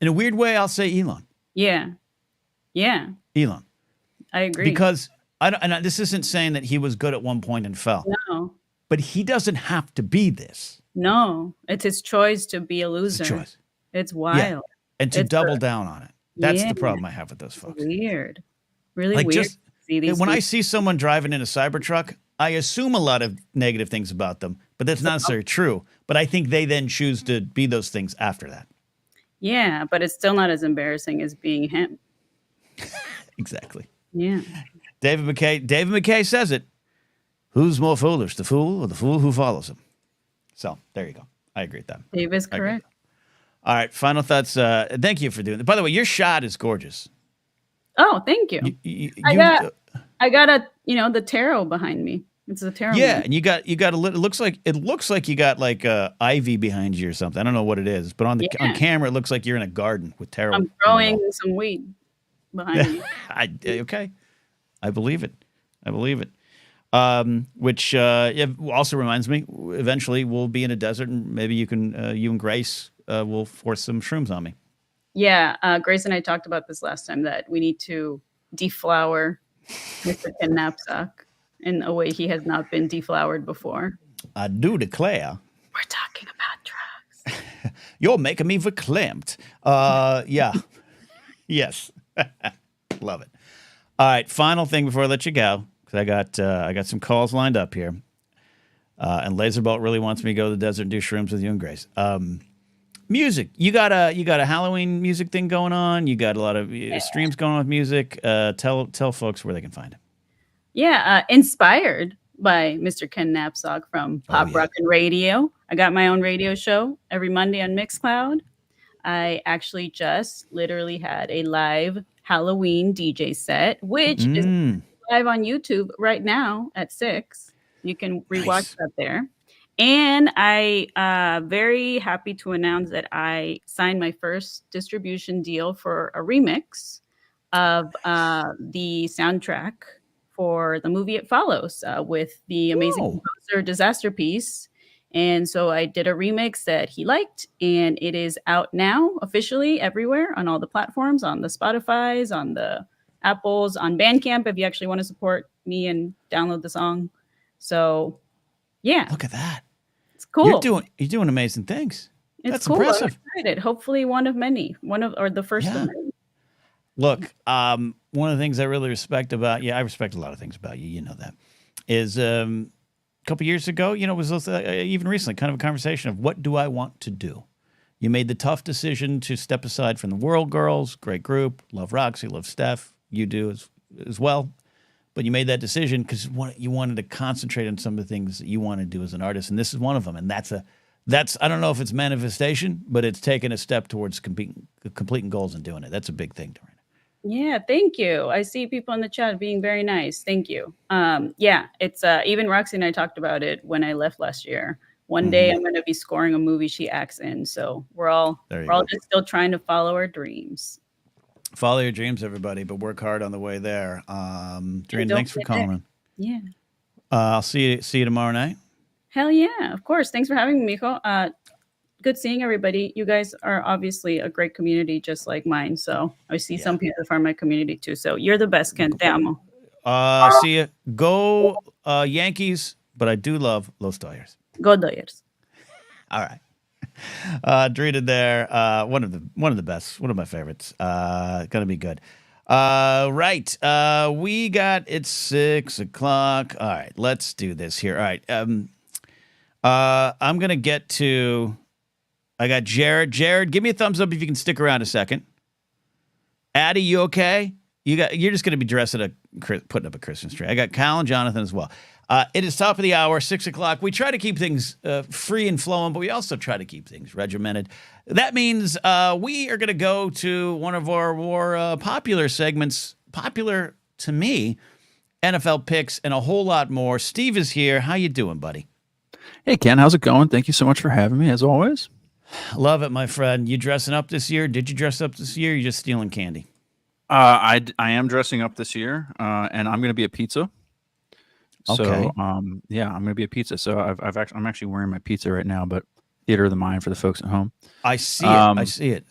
In a weird way, I'll say Elon. Yeah. Elon. I agree. Because this isn't saying that he was good at one point and fell. No. But he doesn't have to be this. No. It's his choice to be a loser. It's a choice. It's wild. Yeah. And to double down on it. That's the problem I have with those folks. Weird. Really weird. When I see someone driving in a Cybertruck, I assume a lot of negative things about them, but that's not necessarily true. But I think they then choose to be those things after that. Yeah, but it's still not as embarrassing as being him. Exactly. Yeah. David McKay says it. Who's more foolish, the fool or the fool who follows him? So there you go. I agree with that. Dave is correct. All right. Final thoughts. Thank you for doing that. By the way, your shot is gorgeous. Oh, thank you. I got the tarot behind me. It's a terrible. Yeah, and you got a little. It looks like you got like ivy behind you or something. I don't know what it is, but on camera it looks like you're in a garden with tarot. I'm growing some weed behind me. Okay, I believe it. Which also reminds me, eventually we'll be in a desert, and maybe you and Grace will force some shrooms on me. Yeah, Grace and I talked about this last time, that we need to deflower Mr. Ken Knapsack in a way he has not been deflowered before. I do declare. We're talking about drugs. You're making me verklempt. Yeah. Yes. Love it. All right, final thing before I let you go, because I got some calls lined up here. And Laserbolt really wants me to go to the desert and do shrooms with you and Grace. Music. You got a Halloween music thing going on. You got a lot of streams going on with music. Tell folks where they can find it. Yeah, inspired by Mr. Ken Knapsack from Pop Rockin' Radio. I got my own radio show every Monday on Mixcloud. I actually just literally had a live Halloween DJ set, which is live on YouTube right now at 6. You can rewatch that there. And I very happy to announce that I signed my first distribution deal for a remix of the soundtrack for the movie It Follows with the amazing composer Disaster Piece. And so I did a remix that he liked, and it is out now officially everywhere on all the platforms, on the Spotify's, on the Apples, on Bandcamp if you actually want to support me and download the song. So yeah. Look at that. It's cool. You're doing amazing things. That's cool. impressive. I'm excited. Hopefully one of many. Or the first one. Look, one of the things I really respect about you, I respect a lot of things about you, you know that, is a couple years ago, it was even recently kind of a conversation of what do I want to do? You made the tough decision to step aside from the World Girls, great group, love Roxy, love Steph, you do as well. But you made that decision because you wanted to concentrate on some of the things that you want to do as an artist, and this is one of them. And that's I don't know if it's manifestation, but it's taking a step towards completing goals and doing it. That's a big thing, Dorina. Yeah, thank you. I see people in the chat being very nice. Thank you. Yeah, it's even Roxy and I talked about it when I left last year. One day I'm going to be scoring a movie she acts in. So we're all just still trying to follow our dreams. Follow your dreams, everybody, but work hard on the way there. Dorina, thanks for calling. Yeah. I'll see you tomorrow night. Hell yeah, of course. Thanks for having me, Mijo. Good seeing everybody. You guys are obviously a great community, just like mine. So I see some people from my community too. So you're the best, Ken. Te amo. See you. Go Yankees, but I do love Los Dodgers. Go Dodgers. All right. Dorina there. One of the best. One of my favorites. Gonna be good. Right. We got it's 6 o'clock. All right. Let's do this here. All right. I'm gonna get to. I got Jared. Jared, give me a thumbs up if you can stick around a second. Addie, you okay? You're just going to be putting up a Christmas tree. I got Kyle and Jonathan as well. It is top of the hour, 6 o'clock. We try to keep things free and flowing, but we also try to keep things regimented. That means we are going to go to one of our more popular segments, popular to me, NFL picks and a whole lot more. Steve is here. How you doing, buddy? Hey, Ken. How's it going? Thank you so much for having me, as always. Love it, my friend. You dressing up this year? Did you dress up this year? Or you just stealing candy? I am dressing up this year, and I'm going to be a pizza. Okay. So, yeah, I'm going to be a pizza. So I'm actually wearing my pizza right now, but theater of the mind for the folks at home. I see it. I see it.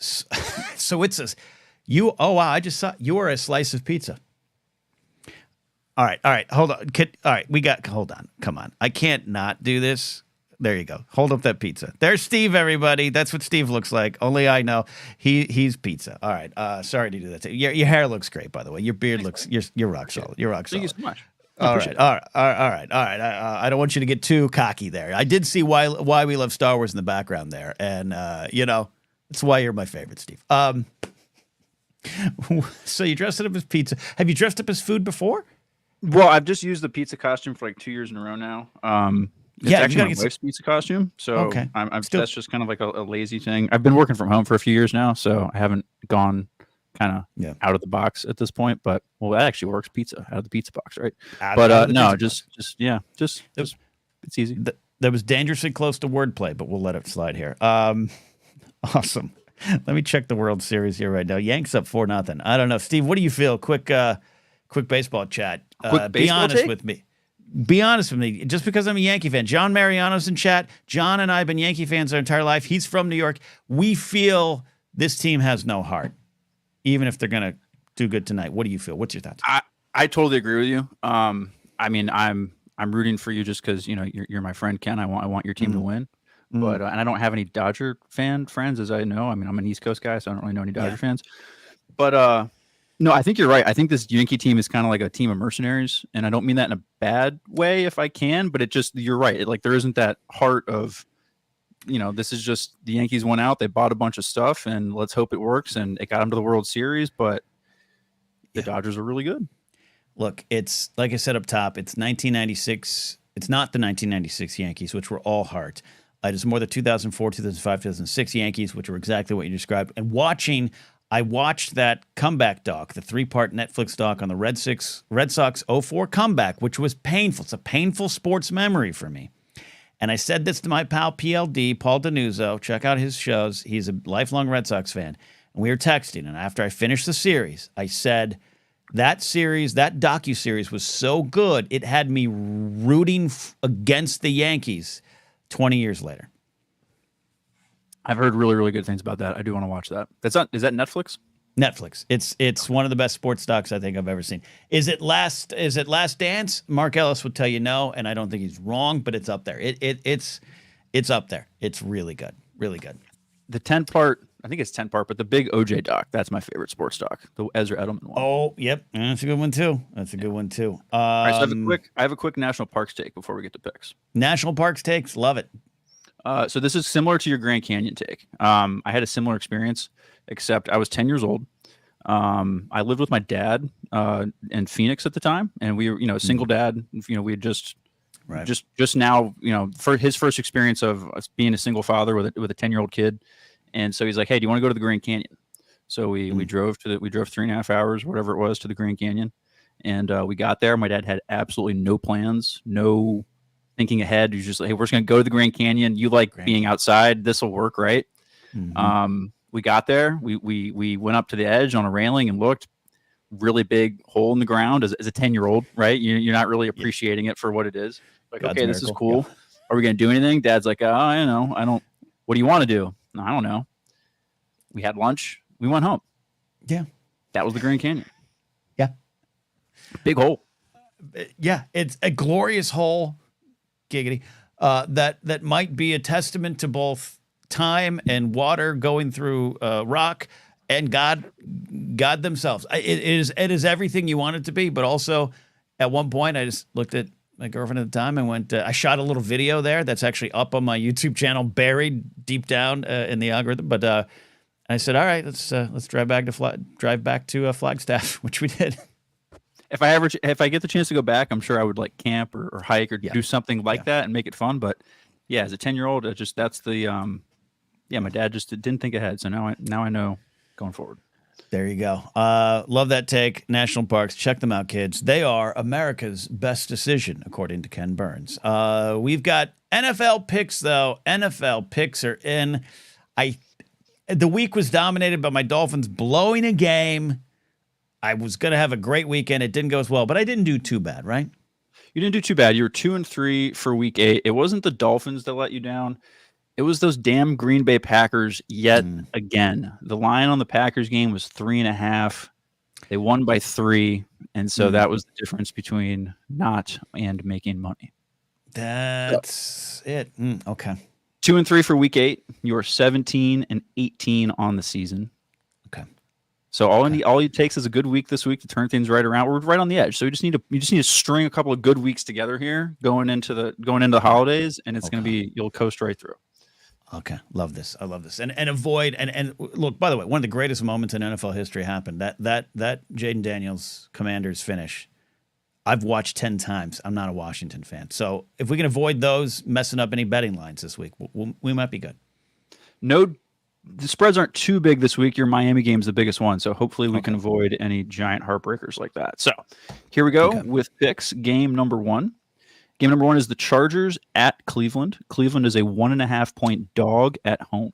So it's you. Oh wow! I just saw you are a slice of pizza. All right. Hold on. Hold on. Come on. I can't not do this. There you go. Hold up that pizza. There's Steve, everybody. That's what Steve looks like. Only I know he's pizza. All right. Sorry to do that. Your hair looks great, by the way. Your beard looks. You're rock solid. You're rock solid. Thank you so much. All right. I don't want you to get too cocky there. I did see why we love Star Wars in the background there, and that's why you're my favorite, Steve. So you dressed up as pizza. Have you dressed up as food before? Well, I've just used the pizza costume for like 2 years in a row now. It's actually my wife's pizza costume, so that's just kind of like a lazy thing. I've been working from home for a few years now, so I haven't gone kind of out of the box at this point. But well, that actually works. Pizza out of the pizza box, right? Just it's easy. That was dangerously close to wordplay, but we'll let it slide here. Awesome. Let me check the World Series here right now. Yanks up 4-0. I don't know, Steve. What do you feel? Quick baseball chat. Be honest with me. Be honest with me. Just because I'm a Yankee fan, John Mariano's in chat. John and I have been Yankee fans our entire life. He's from New York. We feel this team has no heart, even if they're going to do good tonight. What do you feel? What's your thoughts? I totally agree with you. I mean, I'm rooting for you just because you're my friend, Ken. I want your team to win. But and I don't have any Dodger friends, as I know. I mean, I'm an East Coast guy, so I don't really know any Dodger fans. But no, I think you're right. I think this Yankee team is kind of like a team of mercenaries, and I don't mean that in a bad way, if I can. But you're right. There isn't that heart of, this is just the Yankees went out, they bought a bunch of stuff, and let's hope it works. And it got them to the World Series, but the Dodgers are really good. Look, it's like I said up top. It's 1996. It's not the 1996 Yankees, which were all heart. It is more the 2004, 2005, 2006 Yankees, which were exactly what you described. And I watched that comeback doc, the 3-part Netflix doc on the Red Sox 04 comeback, which was painful. It's a painful sports memory for me. And I said this to my pal PLD, Paul Denuzzo. Check out his shows. He's a lifelong Red Sox fan. And we were texting. And after I finished the series, I said, that docuseries was so good, it had me rooting against the Yankees 20 years later. I've heard really, really good things about that. I do want to watch that. Is that Netflix? Netflix. It's one of the best sports docs I think I've ever seen. Is it Last Dance? Mark Ellis would tell you no, and I don't think he's wrong, but it's up there. It's up there. It's really good. Really good. The 10-part, I think it's 10-part, but the big OJ doc, that's my favorite sports doc. The Ezra Edelman one. Oh, yep. That's a good one too. All right, so I have a quick national parks take before we get to picks. National parks takes, love it. So this is similar to your Grand Canyon take. I had a similar experience, except I was 10 years old. I lived with my dad in Phoenix at the time, and we were, a single dad. We had just now, for his first experience of us being a single father with a 10-year-old kid, and so he's like, "Hey, do you want to go to the Grand Canyon?" So we drove 3.5 hours, whatever it was, to the Grand Canyon, and we got there. My dad had absolutely no plans, no thinking ahead. He's just like, "Hey, we're just gonna go to the Grand Canyon. You like being outside? This will work, right?" Mm-hmm. We got there. We went up to the edge on a railing and looked. Really big hole in the ground as a 10-year-old, right? You're not really appreciating it for what it is. Like, God's okay, miracle. This is cool. Yeah. Are we gonna do anything? Dad's like, "Oh, I don't know. I don't. What do you want to do?" No, I don't know. We had lunch. We went home. Yeah, that was the Grand Canyon. Yeah, big hole. Yeah, it's a glorious hole. Giggity. That might be a testament to both time and water going through rock and God themselves. It is everything you want it to be, but also at one point I just looked at my girlfriend at the time and went, I shot a little video there that's actually up on my YouTube channel, buried deep down in the algorithm. But I said, all right, let's drive back to Flagstaff, which we did. If I get the chance to go back, I'm sure I would like camp or hike or do something like that and make it fun. But yeah, as a 10-year-old, that's the my dad just didn't think ahead. So now I know going forward. There you go. Love that take. National parks, check them out, kids. They are America's best decision, according to Ken Burns. We've got NFL picks, though. NFL picks are in. The week was dominated by my Dolphins blowing a game. I was going to have a great weekend. It didn't go as well, but I didn't do too bad, right? You didn't do too bad. You were 2-3 for week 8. It wasn't the Dolphins that let you down. It was those damn Green Bay Packers yet again. The line on the Packers game was 3.5. They won by 3, and so that was the difference between not and making money. That's it. Okay. 2-3 for week 8. You are 17-18 on the season. Okay. So all it takes is a good week this week to turn things right around. We're right on the edge. So you just need to string a couple of good weeks together here going into the holidays, and it's going to be, you'll coast right through. Okay. Love this. I love this. And avoid and look, by the way, one of the greatest moments in NFL history happened. That Jaden Daniels Commanders finish. I've watched 10 times. I'm not a Washington fan. So if we can avoid those messing up any betting lines this week, we might be good. No the spreads aren't too big this week. Your Miami game's the biggest one, so hopefully we can avoid any giant heartbreakers like that. So here we go with picks. Game number 1. Game number 1 is the Chargers at Cleveland. Cleveland is a 1.5-point dog at home.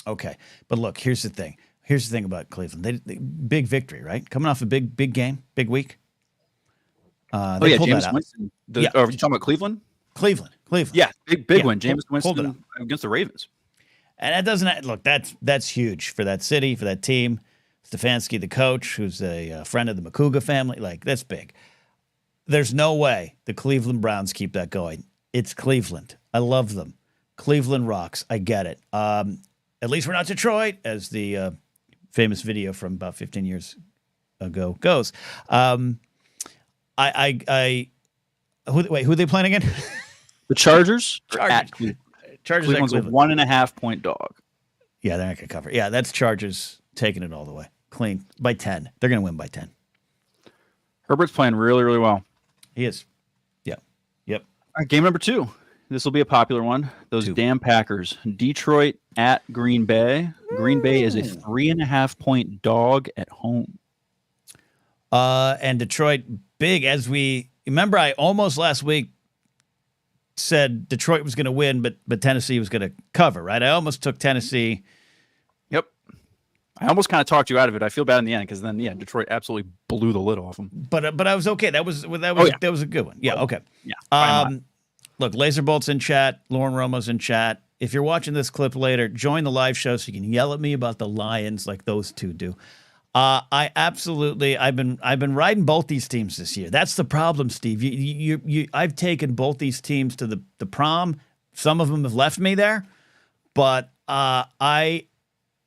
Okay, but look, here's the thing. Here's the thing about Cleveland. They big victory, right? Coming off a big game, big week. They pulled James that out. Winston. Are you talking about Cleveland? Cleveland. Yeah, big win. James Winston against the Ravens. And that doesn't look. That's huge for that city, for that team. Stefanski, the coach, who's a friend of the Makuga family, like that's big. There's no way the Cleveland Browns keep that going. It's Cleveland. I love them. Cleveland rocks. I get it. At least we're not Detroit, as the famous video from about 15 years ago goes. Who are they playing again? The Chargers. Chargers. Cleveland's a 1.5-point dog. Yeah, they're not going to cover. Yeah, that's Chargers taking it all the way. Clean by 10. They're going to win by 10. Herbert's playing really, really well. He is. Yep. All right, game number 2. This will be a popular one. Those damn Packers. Detroit at Green Bay. Green Bay is a 3.5-point dog at home. And Detroit big, as we remember. I almost last week said Detroit was going to win, but Tennessee was going to cover. Right? I almost took Tennessee. Yep. I almost kind of talked you out of it. I feel bad in the end because then Detroit absolutely blew the lid off them. But I was okay. That was a good one. Yeah. Okay. Yeah. Look, Laserbolt's in chat. Lauren Romo's in chat. If you're watching this clip later, join the live show so you can yell at me about the Lions like those two do. I've been riding both these teams this year. That's the problem, Steve. I've taken both these teams to the prom. Some of them have left me there, but I'm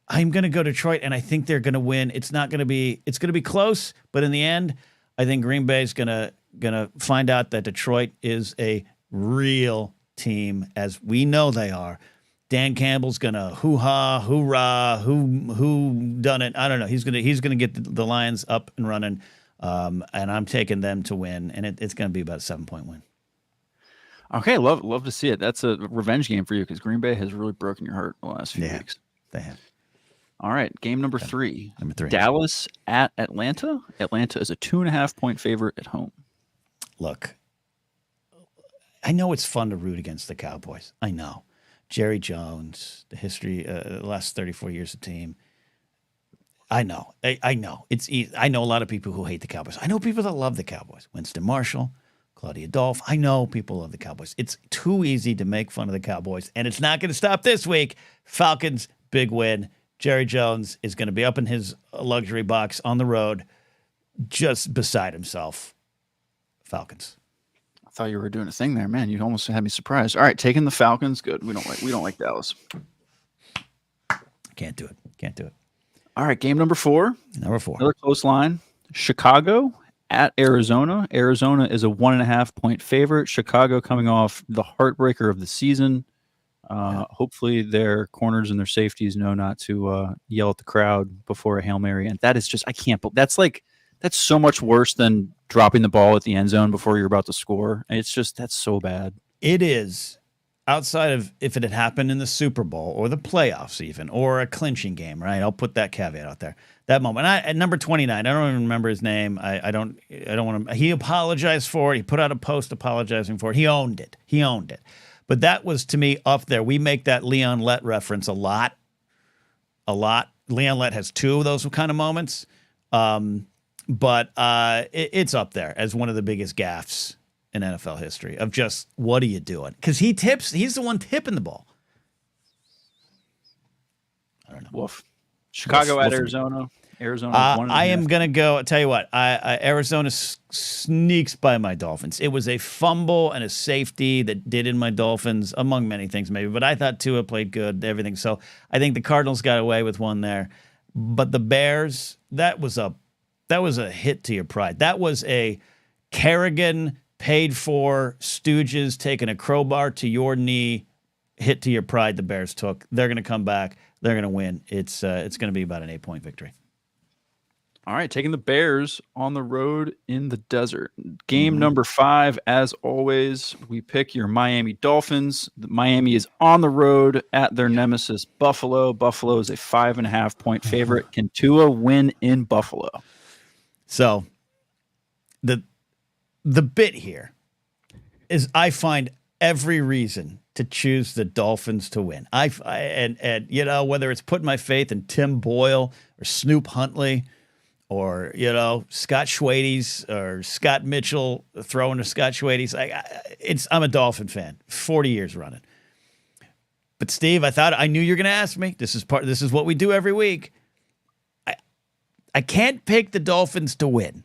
going to go Detroit, and I think they're going to win. It's going to be close, but in the end, I think Green Bay is going to find out that Detroit is a real team, as we know they are. Dan Campbell's gonna hoo-ha, hoorah, who done it? I don't know. He's gonna get the Lions up and running, and I'm taking them to win, and it's gonna be about a 7-point win. Okay, love to see it. That's a revenge game for you because Green Bay has really broken your heart the last few weeks. They have. All right, game number 3. Number 3. Dallas at Atlanta. Atlanta is a 2.5-point favorite at home. Look, I know it's fun to root against the Cowboys. I know. Jerry Jones, the history, the last 34 years of team. I know. I know. It's easy. I know a lot of people who hate the Cowboys. I know people that love the Cowboys. Winston Marshall, Claudia Dolph. I know people love the Cowboys. It's too easy to make fun of the Cowboys, and it's not going to stop this week. Falcons, big win. Jerry Jones is going to be up in his luxury box on the road, just beside himself. Falcons. I thought you were doing a thing there, man. You almost had me surprised. All right, taking the Falcons. Good. We don't like Dallas. Can't do it. All right, game number 4. Another close line. Chicago at Arizona. Arizona is a 1.5-point favorite. Chicago coming off the heartbreaker of the season. Hopefully their corners and their safeties know not to yell at the crowd before a Hail Mary. And that is just, I can't. That's so much worse than dropping the ball at the end zone before you're about to score. It's just, that's so bad. It is. Outside of if it had happened in the Super Bowl or the playoffs even, or a clinching game, right? I'll put that caveat out there. That moment. At number 29, I don't even remember his name. I don't want to. He apologized for it. He put out a post apologizing for it. He owned it. But that was, to me, up there. We make that Leon Lett reference a lot. Leon Lett has 2 of those kind of moments. But it's up there as one of the biggest gaffes in NFL history of just, what are you doing? Because he's the one tipping the ball. I don't know. Woof. Chicago at Arizona. I am going to go, I'll tell you what, Arizona sneaks by my Dolphins. It was a fumble and a safety that did in my Dolphins, among many things maybe, but I thought Tua played good, everything. So I think the Cardinals got away with one there. But the Bears, that was a hit to your pride. That was a Kerrigan paid for Stooges taking a crowbar to your knee hit to your pride. The Bears took. They're going to come back. They're going to win. It's going to be about an 8-point victory. All right, taking the Bears on the road in the desert. Game number 5, as always, we pick your Miami Dolphins. Miami is on the road at their nemesis, Buffalo. Buffalo is a 5.5-point favorite. Can Tua win in Buffalo? So the bit here is I find every reason to choose the Dolphins to win. And you know, whether it's putting my faith in Tim Boyle or Snoop Huntley, or, you know, Scott Schwades or Scott Mitchell throwing to Scott Schwades. I'm a Dolphin fan, 40 years running. But Steve, I knew you were going to ask me. This is what we do every week. I can't pick the Dolphins to win,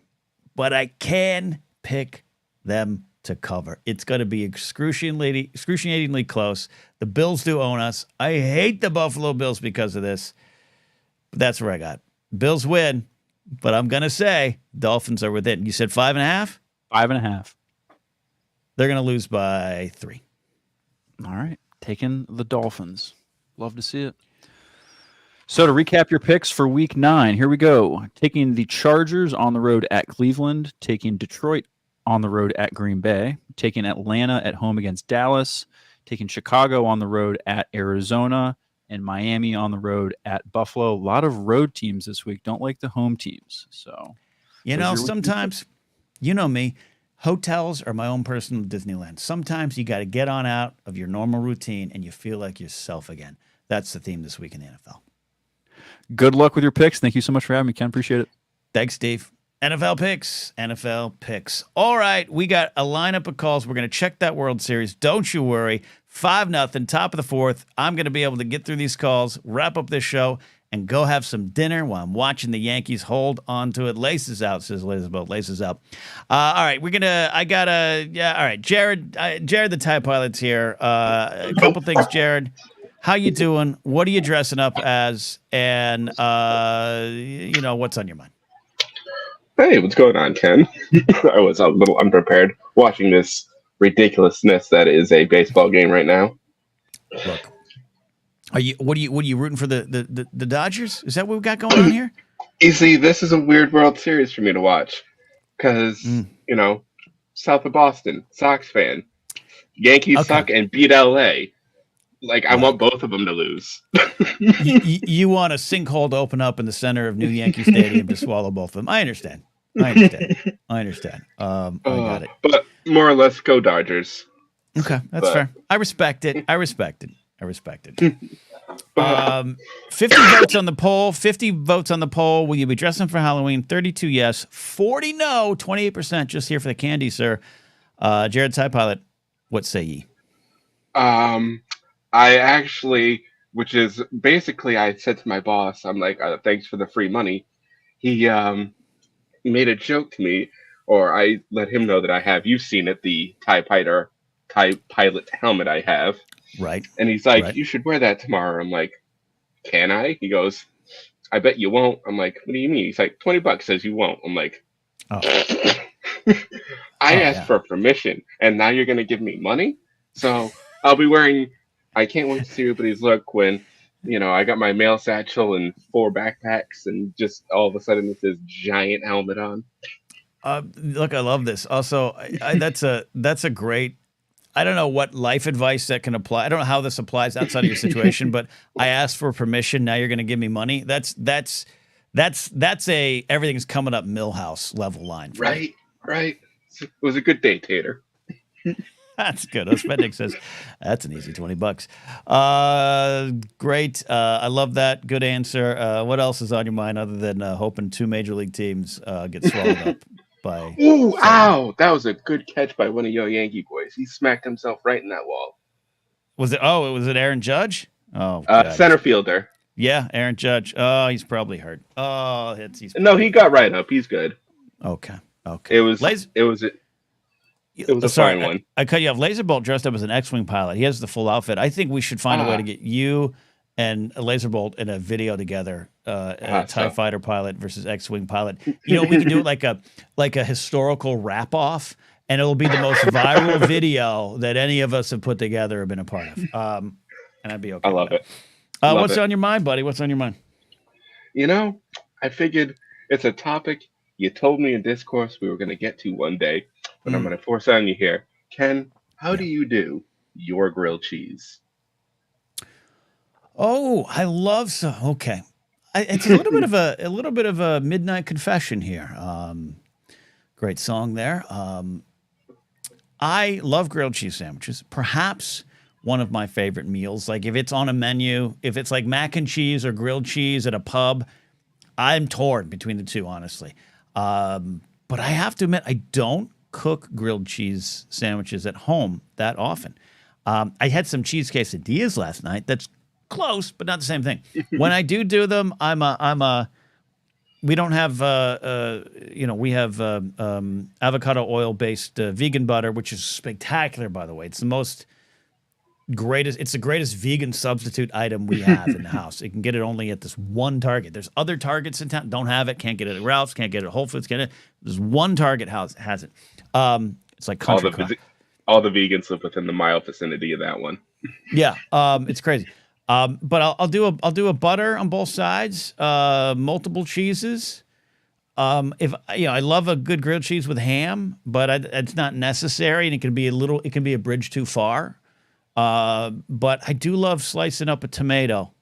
but I can pick them to cover. It's going to be excruciatingly close. The Bills do own us. I hate the Buffalo Bills because of this. But that's where I got. Bills win. But I'm going to say Dolphins are within. You said 5.5? 5.5. They're going to lose by 3. All right. Taking the Dolphins. Love to see it. So to recap your picks for week 9, here we go. Taking the Chargers on the road at Cleveland. Taking Detroit on the road at Green Bay. Taking Atlanta at home against Dallas. Taking Chicago on the road at Arizona. And Miami on the road at Buffalo. A lot of road teams this week. Don't like the home teams. So, you know, sometimes, you know me, hotels are my own personal Disneyland. Sometimes you got to get on out of your normal routine and you feel like yourself again. That's the theme this week in the NFL. Good luck with your picks. Thank you so much for having me, Ken. Appreciate it. Thanks, Steve. NFL picks. All right, we got a lineup of calls. We're going to check that World Series. Don't you worry. 5-0, top of the 4th. I'm going to be able to get through these calls, wrap up this show, and go have some dinner while I'm watching the Yankees hold on to it. Laces out, says Elizabeth. Laces out. All right, all right, Jared, the Thai Pilot's here. A couple things, Jared. How you doing? What are you dressing up as? And, you know, what's on your mind? Hey, what's going on, Ken? I was a little unprepared watching this ridiculousness that is a baseball game right now. Look, what are you rooting for the Dodgers? Is that what we got going on here? You see, this is a weird World Series for me to watch because you know, south of Boston, Sox fan, Yankees suck and beat LA. Like, I want both of them to lose. you want a sinkhole to open up in the center of New Yankee Stadium to swallow both of them. I understand. I got it. But more or less, go Dodgers. Okay, that's fair. I respect it. 50 votes on the poll. 50 votes on the poll. Will you be dressing for Halloween? 32 yes, 40 no, 28% just here for the candy, sir. Jared Thai Pilot, what say ye? I actually, which is basically, I said to my boss, I'm like, thanks for the free money. He made a joke to me, or I let him know that you've seen it, the Thai Pilot helmet I have. Right. And he's like, you should wear that tomorrow. I'm like, can I? He goes, I bet you won't. I'm like, what do you mean? He's like, $20 says you won't. I'm like, I asked for permission, and now you're going to give me money? So I'll be wearing... I can't wait to see everybody's look when, you know, I got my mail satchel and 4 backpacks and just all of a sudden with this giant helmet on. Look, I love this. Also, that's a great, I don't know what life advice that can apply. I don't know how this applies outside of your situation, but I asked for permission. Now you're going to give me money. That's a everything's coming up Millhouse level line. Right. It was a good day, Tater. That's good. Ospendic says that's an easy $20. Great. I love that. Good answer. What else is on your mind other than hoping 2 major league teams get swallowed up by? Ooh, ow! That was a good catch by one of your Yankee boys. He smacked himself right in that wall. Was it? Oh, was it Aaron Judge? Oh, center fielder. Yeah, Aaron Judge. Oh, he's probably hurt. Oh, no, he got right up. He's good. Okay. It was a fine one. I cut you off. Laserbolt dressed up as an X-Wing pilot. He has the full outfit. I think we should find a way to get you and Laserbolt in a video together. A TIE fighter pilot versus X-Wing pilot. You know, we can do it like a historical wrap-off, and it'll be the most viral video that any of us have put together or been a part of. And I'd be okay. I love it. What's on your mind, buddy? What's on your mind? You know, I figured It's a topic you told me in discourse we were going to get to one day, but I'm going to force it on you here. Ken, how do you do your grilled cheese? Oh, I love so. Okay, it's a little bit of a midnight confession here. Great song there. I love grilled cheese sandwiches. Perhaps one of my favorite meals. Like if it's on a menu, if it's like mac and cheese or grilled cheese at a pub, I'm torn between the two, honestly. But I have to admit, I don't cook grilled cheese sandwiches at home that often. I had some cheese quesadillas last night. That's close, but not the same thing. When I do them, we don't have, we have avocado oil based vegan butter, which is spectacular, by the way. It's the greatest vegan substitute item we have in the house. You can get it only at this one Target. There's other Targets in town, don't have it, can't get it at Ralph's, can't get it at Whole Foods, there's one Target house has it. It's like country all the vegans live within the mile vicinity of that one. Yeah, it's crazy. But I'll do a butter on both sides, multiple cheeses. I love a good grilled cheese with ham, but it's not necessary, and it can be a bridge too far. But I do love slicing up a tomato.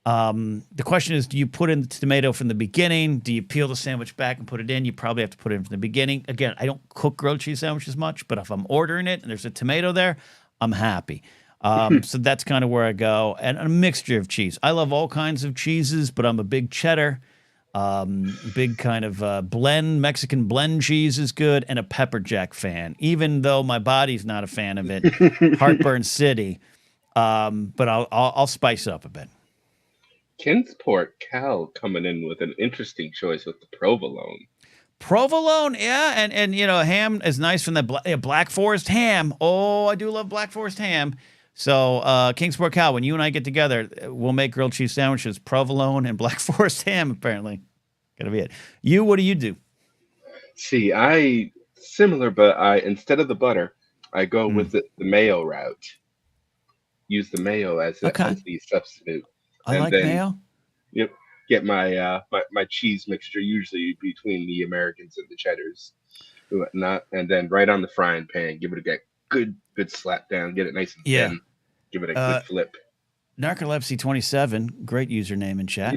The question is, do you put in the tomato from the beginning? Do you peel the sandwich back and put it in? You probably have to put it in from the beginning. Again, I don't cook grilled cheese sandwiches much, but if I'm ordering it and there's a tomato there, I'm happy. So that's kind of where I go. And a mixture of cheese. I love all kinds of cheeses, but I'm a big cheddar. Big kind of Mexican blend cheese is good, and a pepper jack fan, even though my body's not a fan of it. Heartburn City. But I'll spice up a bit. Kinsport Cal coming in with an interesting choice with the provolone. Provolone, yeah, and ham is nice from the Black Forest ham. Oh, I do love Black Forest ham. So Kingsport Cal, when you and I get together, we'll make grilled cheese sandwiches, provolone and Black Forest ham. Apparently, gonna be it. What do you do? See, similar, but instead of the butter, I go with the mayo route. Use the mayo as the substitute. I like mayo. Yep. Get my my cheese mixture, usually between the Americans and the cheddars, and whatnot, and then right on the frying pan, give it a good slap down, get it nice and thin, give it a good flip. Narcolepsy 27, great username in chat.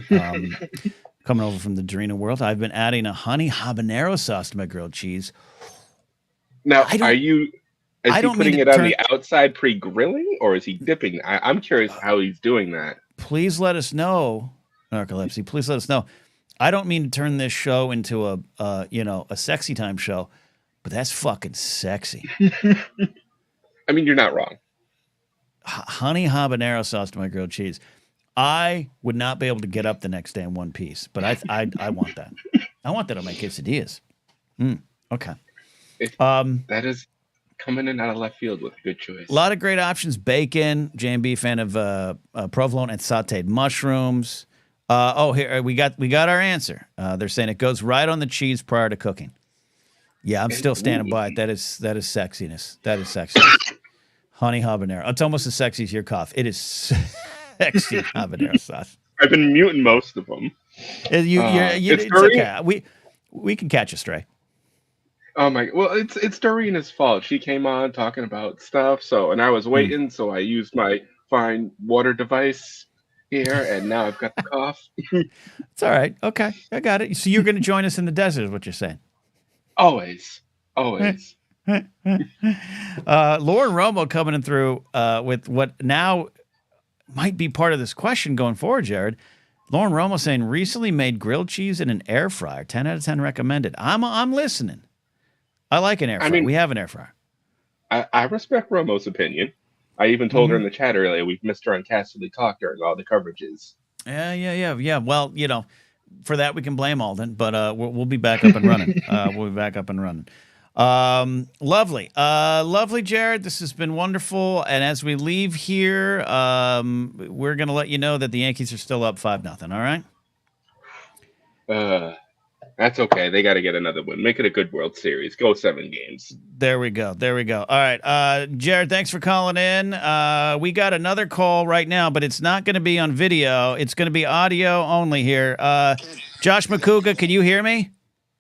Coming over from the Dorina world, I've been adding a honey habanero sauce to my grilled cheese. Now, is he putting it on the outside pre-grilling, or is he dipping? I'm curious how he's doing that. Please let us know, Narcolepsy. Please let us know. I don't mean to turn this show into a sexy time show, but that's fucking sexy. I mean, you're not wrong. Honey habanero sauce to my grilled cheese. I would not be able to get up the next day in one piece, but I want that. I want that on my quesadillas. Okay. That is coming in out of left field with a good choice. A lot of great options. Bacon. J&B fan of provolone and sauteed mushrooms. Here we got our answer. They're saying it goes right on the cheese prior to cooking. Yeah, I'm still standing by it. That is sexiness. That is sexiness. Honey habanero. It's almost as sexy as your cough. It is sexy habanero sauce. I've been muting most of them. It's okay. We can catch a stray. Oh my! Well, it's Doreen's fault. She came on talking about stuff, and I was waiting, so I used my fine water device here, and now I've got the cough. It's all right. Okay, I got it. So you're going to join us in the desert, is what you're saying? Always. Lauren Romo coming in through with what now might be part of this question going forward, Jared. Lauren Romo saying recently made grilled cheese in an air fryer. 10 out of 10 recommended. I'm listening. I like an air fryer. We have an air fryer. I respect Romo's opinion. I even told her in the chat earlier we've missed her on Castily Talk during all the coverages. Yeah. Well, for that we can blame Alden, but we'll be back up and running. Lovely, Jared. This has been wonderful. And as we leave here, we're going to let you know that the Yankees are still up 5-0. All right. That's okay. They got to get another win. Make it a good World Series. Go 7 games. There we go. All right. Jared, thanks for calling in. We got another call right now, but it's not going to be on video. It's going to be audio only here. Josh McCouga, can you hear me?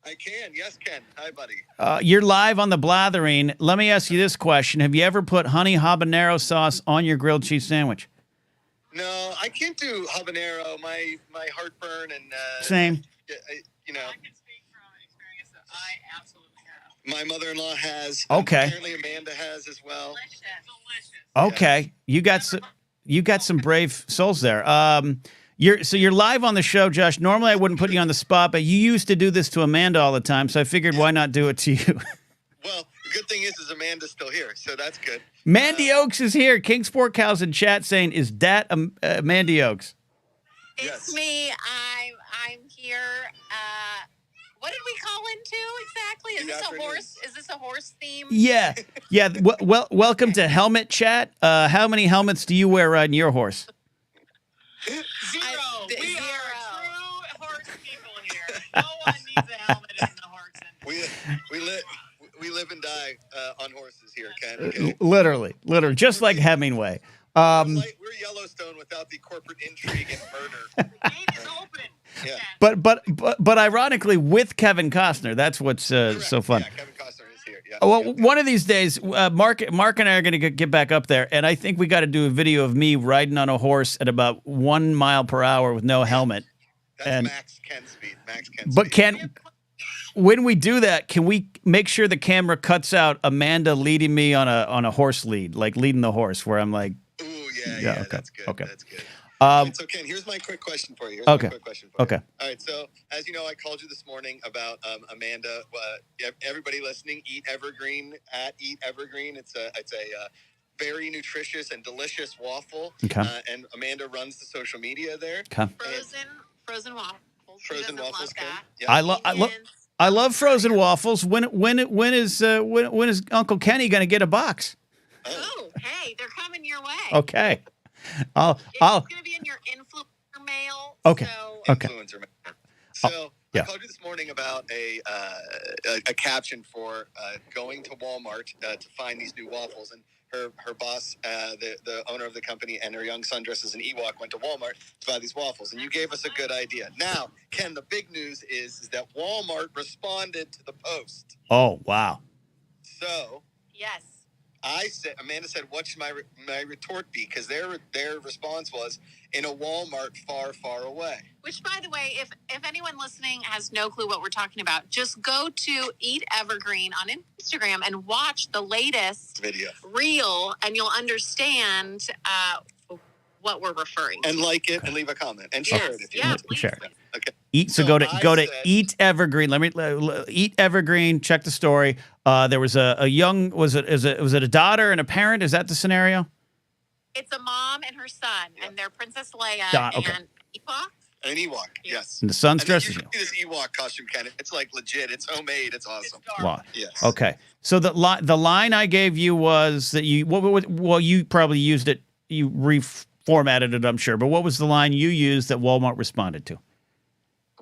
I can. Yes, Ken. Hi, buddy. You're live on the Blathering. Let me ask you this question. Have you ever put honey habanero sauce on your grilled cheese sandwich? No, I can't do habanero. My heartburn and... Same. You know... I can speak from experience that I absolutely have. My mother-in-law has. Okay. Apparently Amanda has as well. Delicious. Okay. You got some brave souls there. You're live on the show, Josh. Normally I wouldn't put you on the spot, but you used to do this to Amanda all the time, so I figured why not do it to you? Well, the good thing is Amanda's still here, so that's good. Mandy Oaks is here. King Sport Cows in chat saying, "Is that Mandy Oaks?" It's Yes. me. I'm here. What did we call into exactly? Is Good this afternoon. a horse? Is this a horse theme? Yeah. Welcome to Helmet Chat. How many helmets do you wear riding your horse? Zero. We Zero. are true horse people here. No one needs a helmet in the horse industry. We live and die on horses here, Ken. Okay? Literally, just like Hemingway. We're Yellowstone without the corporate intrigue and murder. Gate is open. Yeah. But ironically, with Kevin Costner, that's what's so fun. Yeah, Kevin Costner is here. Yeah. Well, one of these days, Mark and I are going to get back up there, and I think we got to do a video of me riding on a horse at about 1 mile per hour with no helmet. That's and- Max Ken speed. Max Ken But speed. when we do that, can we make sure the camera cuts out Amanda leading me on a horse lead, like leading the horse, where I'm like, Ooh, Yeah, yeah, okay, that's good. okay. That's good. So, Ken, here's my quick question for you. Okay. All right. So, as you know, I called you this morning about Amanda. Everybody listening, Eat Evergreen at Eat Evergreen. It's a very nutritious and delicious waffle. Okay. And Amanda runs the social media there. okay. Frozen waffles. Who Frozen doesn't waffles, love Ken. that? Yeah. I love frozen waffles. When is Uncle Kenny going to get a box? Oh, hey, they're coming your way. Okay. I'll It's going to be in your influencer mail. Okay. So Okay. Influencer. So yeah. I called you this morning about a caption for going to Walmart to find these new waffles, and her boss, the owner of the company, and her young son dressed as an Ewok went to Walmart to buy these waffles, and you gave us a good idea. Now, Ken, the big news is that Walmart responded to the post. Oh, wow. So yes. Amanda said, what should my retort be? Because their response was, in a Walmart far, far away. Which, by the way, if anyone listening has no clue what we're talking about, just go to Eat Evergreen on Instagram and watch the latest Video. reel, and you'll understand what we're referring to. And like it and leave a comment and share it if you want to. please, Share. please. Okay. So So go to I said- Eat Evergreen. Let me Eat Evergreen. Check the story. There was a young was it a daughter and a parent? Is that the scenario? It's a mom and her son, and they're Princess Leia Okay. and Ewok. An Ewok, yes. And the son's And then dressed you as you. see this Ewok costume, Ken. It's like legit. It's homemade. It's awesome. It's dark. Wow. Yes. Okay. So the line I gave you was that well you probably used it. You reformatted it, I'm sure. But what was the line you used that Walmart responded to?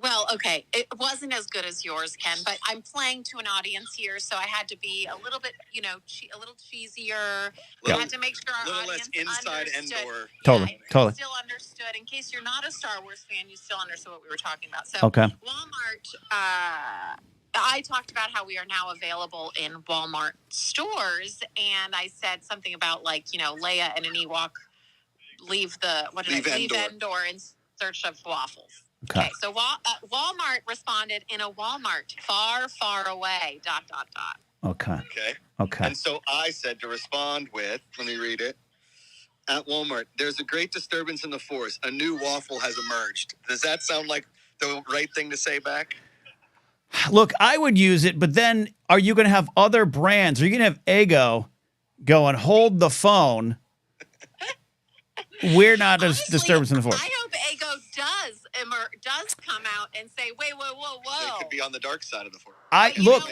Well, okay, it wasn't as good as yours, Ken, but I'm playing to an audience here, so I had to be a little bit, a little cheesier. We Little- had to make sure our little less audience inside understood. Endor. Totally. Still understood. In case you're not a Star Wars fan, you still understood what we were talking about. So Okay. Walmart, I talked about how we are now available in Walmart stores, and I said something about Leia and an Ewok leave Endor in search of waffles. Okay, so Walmart responded in a Walmart far, far away, ... Okay. Okay. And so I said to respond with, let me read it. At Walmart, there's a great disturbance in the force. A new waffle has emerged. Does that sound like the right thing to say back? Look, I would use it, but then are you going to have other brands? Are you going to have Eggo go and hold the phone? We're not a Honestly, disturbance in the force. I hope Eggo does come out and say, wait, whoa. They could be on the dark side of the force. You know what?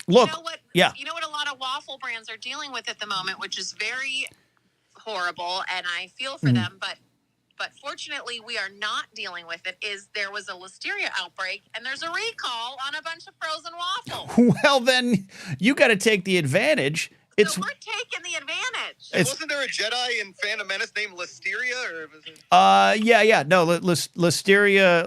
Look. You know what? Yeah. You know what a lot of waffle brands are dealing with at the moment, which is very horrible, and I feel for them. But but fortunately we are not dealing with it, is there was a listeria outbreak and there's a recall on a bunch of frozen waffles. Well, then you got to take the advantage. So we're taking the advantage. Wasn't there a Jedi in Phantom Menace named Listeria? Or was it... Yeah. No, Listeria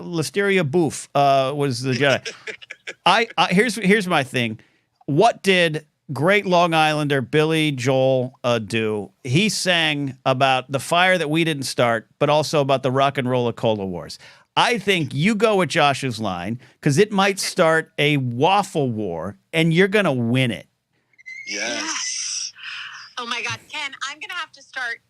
Boof was the Jedi. Here's my thing. What did great Long Islander Billy Joel do? He sang about the fire that we didn't start, but also about the rock and roll cola wars. I think you go with Josh's line because it might start a waffle war, and you're gonna win it. Yes. Oh my God, Ken, I'm going to have to start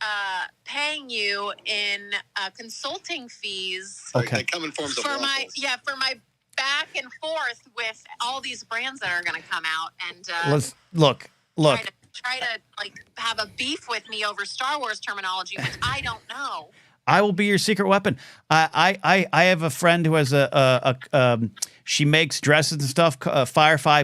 paying you in consulting fees. Okay. They come in forms of for waffles. for my back and forth with all these brands that are going to come out. And Let's look. Try to like have a beef with me over Star Wars terminology, which I don't know. I will be your secret weapon. I have a friend who has she makes dresses and stuff. Firefly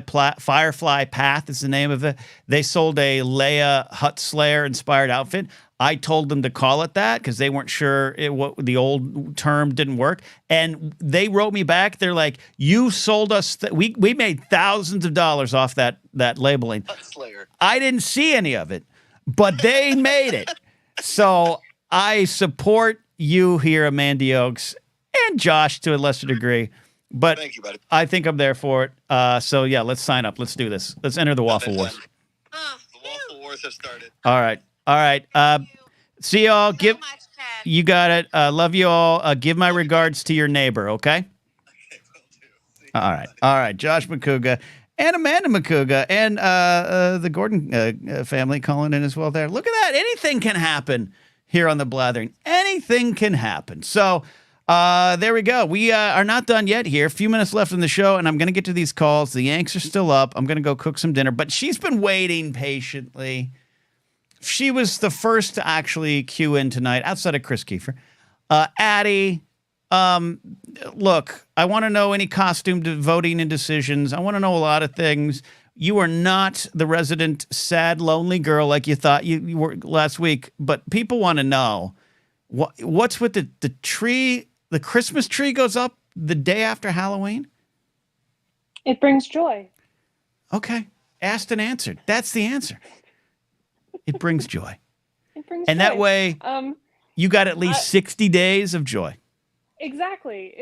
Path is the name of it. They sold a Leia Hut Slayer inspired outfit. I told them to call it that because they weren't sure what the old term didn't work. And they wrote me back. They're like, you sold us. We made thousands of dollars off that labeling. Hut Slayer. I didn't see any of it, but they made it. So I support you here, Amanda Oaks, and Josh to a lesser degree. But thank you, buddy. I think I'm there for it. So, yeah, let's sign up. Let's do this. Let's enter the Waffle Wars. The Waffle Wars have started. All right. See y'all. You got it. Love you all. Give my regards to your neighbor, okay? Okay, will do. All right. Josh McCouga and Amanda McCouga and the Gordon family calling in as well there. Look at that. Anything can happen here on the Blathering. Anything can happen. So there we go. We are not done yet here. A few minutes left in the show, and I'm going to get to these calls. The Yanks are still up. I'm going to go cook some dinner, but she's been waiting patiently. She was the first to actually cue in tonight, outside of Chris Kiefer. Addie, look, I want to know any costume voting and decisions. I want to know a lot of things. You are not the resident sad, lonely girl like you thought you were last week, but people want to know what's with the tree. The Christmas tree goes up the day after Halloween? It brings joy. Okay. Asked and answered. That's the answer. It brings joy. It brings and joy. That way, you got at least 60 days of joy. Exactly.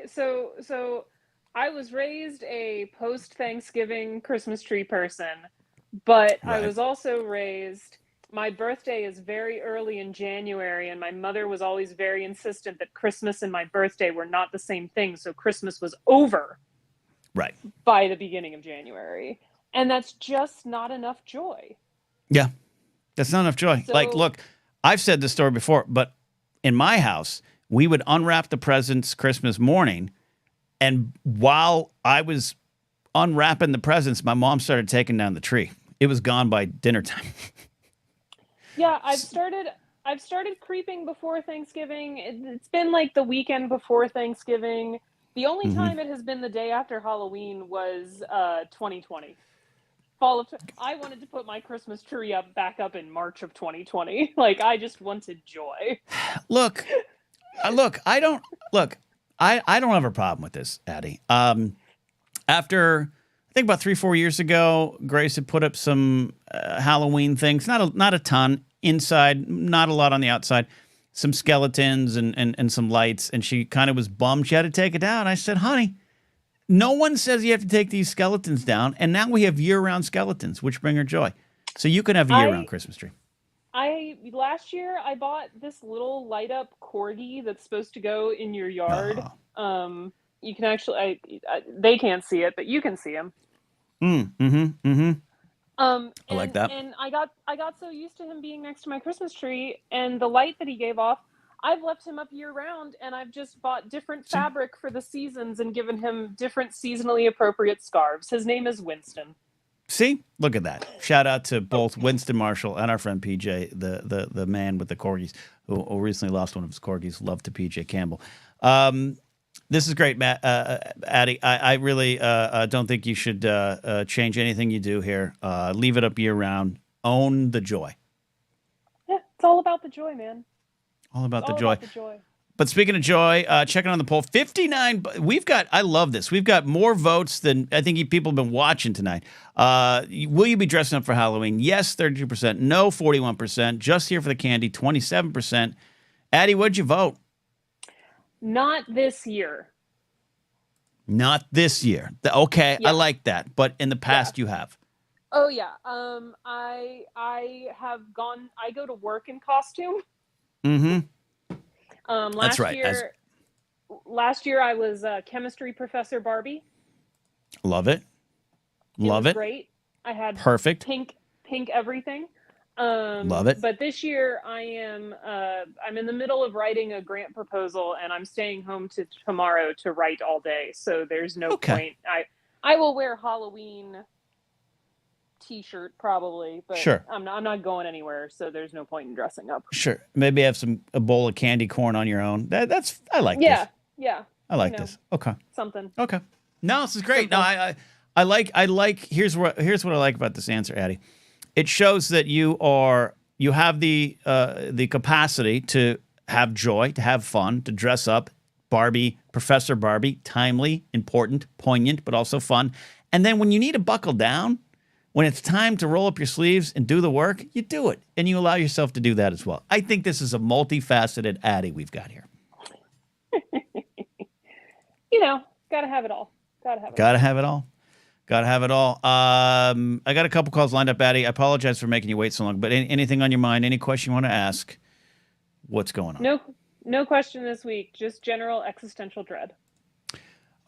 So I was raised a post-Thanksgiving Christmas tree person, but right. I was also raised, my birthday is very early in January, and my mother was always very insistent that Christmas and my birthday were not the same thing, so Christmas was over right by the beginning of January. And that's just not enough joy. Yeah, that's not enough joy. So, like, look, I've said this story before, but in my house, we would unwrap the presents Christmas morning, and while I was unwrapping the presents, my mom started taking down the tree. It was gone by dinner time. Yeah, I've started creeping before Thanksgiving. It's been like the weekend before Thanksgiving. The only time it has been the day after Halloween was 2020. I wanted to put my Christmas tree back up in March of 2020. Like, I just wanted joy. Look, I don't have a problem with this, Addie. After I think about 3-4 years ago, Grace had put up some Halloween things. Not a ton inside, not a lot on the outside. Some skeletons and some lights, and she kind of was bummed she had to take it down. I said, honey, no one says you have to take these skeletons down, and now we have year-round skeletons, which bring her joy. So you can have a year-round Christmas tree. Last year I bought this little light-up corgi that's supposed to go in your yard. You can actually, they can't see it, but you can see him. I like that. And I got so used to him being next to my Christmas tree and the light that he gave off. I've left him up year round, and I've just bought different fabric for the seasons and given him different seasonally appropriate scarves. His name is Winston. See? Look at that. Shout out to both Winston Marshall and our friend PJ, the man with the corgis, who recently lost one of his corgis. Love to PJ Campbell. This is great, Matt. Addie, I really don't think you should change anything you do here. Leave it up year round. Own the joy. Yeah, it's all about the joy, man. All about It's the all joy. about the joy. But speaking of joy, checking on the poll, 59. I love this. We've got more votes than I think people have been watching tonight. Will you be dressing up for Halloween? Yes, 32%. No, 41%. Just here for the candy, 27%. Addie, what'd you vote? Not this year. Not this year. Okay, Yeah. I like that. But in the past, you have. Oh yeah. I have gone. I go to work in costume. Mm-hmm. Last year, last year I was chemistry professor Barbie. Love it. Love it. Great. I had Perfect. pink everything. Love it. But this year I am I'm in the middle of writing a grant proposal, and I'm staying home tomorrow to write all day. So there's no point. I will wear Halloween T-shirt probably, but sure. I'm not going anywhere, so there's no point in dressing up. Sure. Maybe have a bowl of candy corn on your own. I like this. Yeah. I like this. Okay. Something. Okay. No, this is great. No, I like here's what I like about this answer, Addie. It shows that you have the capacity to have joy, to have fun, to dress up. Barbie, Professor Barbie, timely, important, poignant, but also fun. And then when you need to buckle down, when it's time to roll up your sleeves and do the work, you do it. And you allow yourself to do that as well. I think this is a multifaceted Addie we've got here. Gotta have it all. Gotta have it all. I got a couple calls lined up, Addie. I apologize for making you wait so long, but anything on your mind, any question you want to ask? What's going on? No question this week, just general existential dread.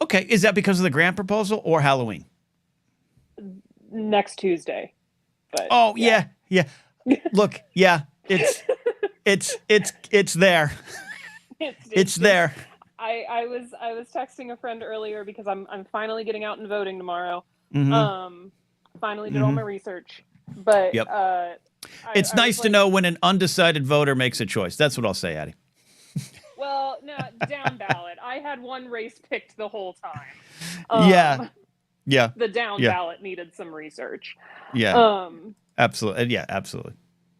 Okay, is that because of the grant proposal or Halloween? Next Tuesday. But yeah. Look, yeah, it's there. It's there. I was texting a friend earlier because I'm finally getting out and voting tomorrow. Mm-hmm. Finally did all my research, but yep. It's nice to know when an undecided voter makes a choice. That's what I'll say, Addie. Well, no, down ballot. I had one race picked the whole time. Yeah. The down ballot needed some research. Yeah. Absolutely. Yeah, absolutely.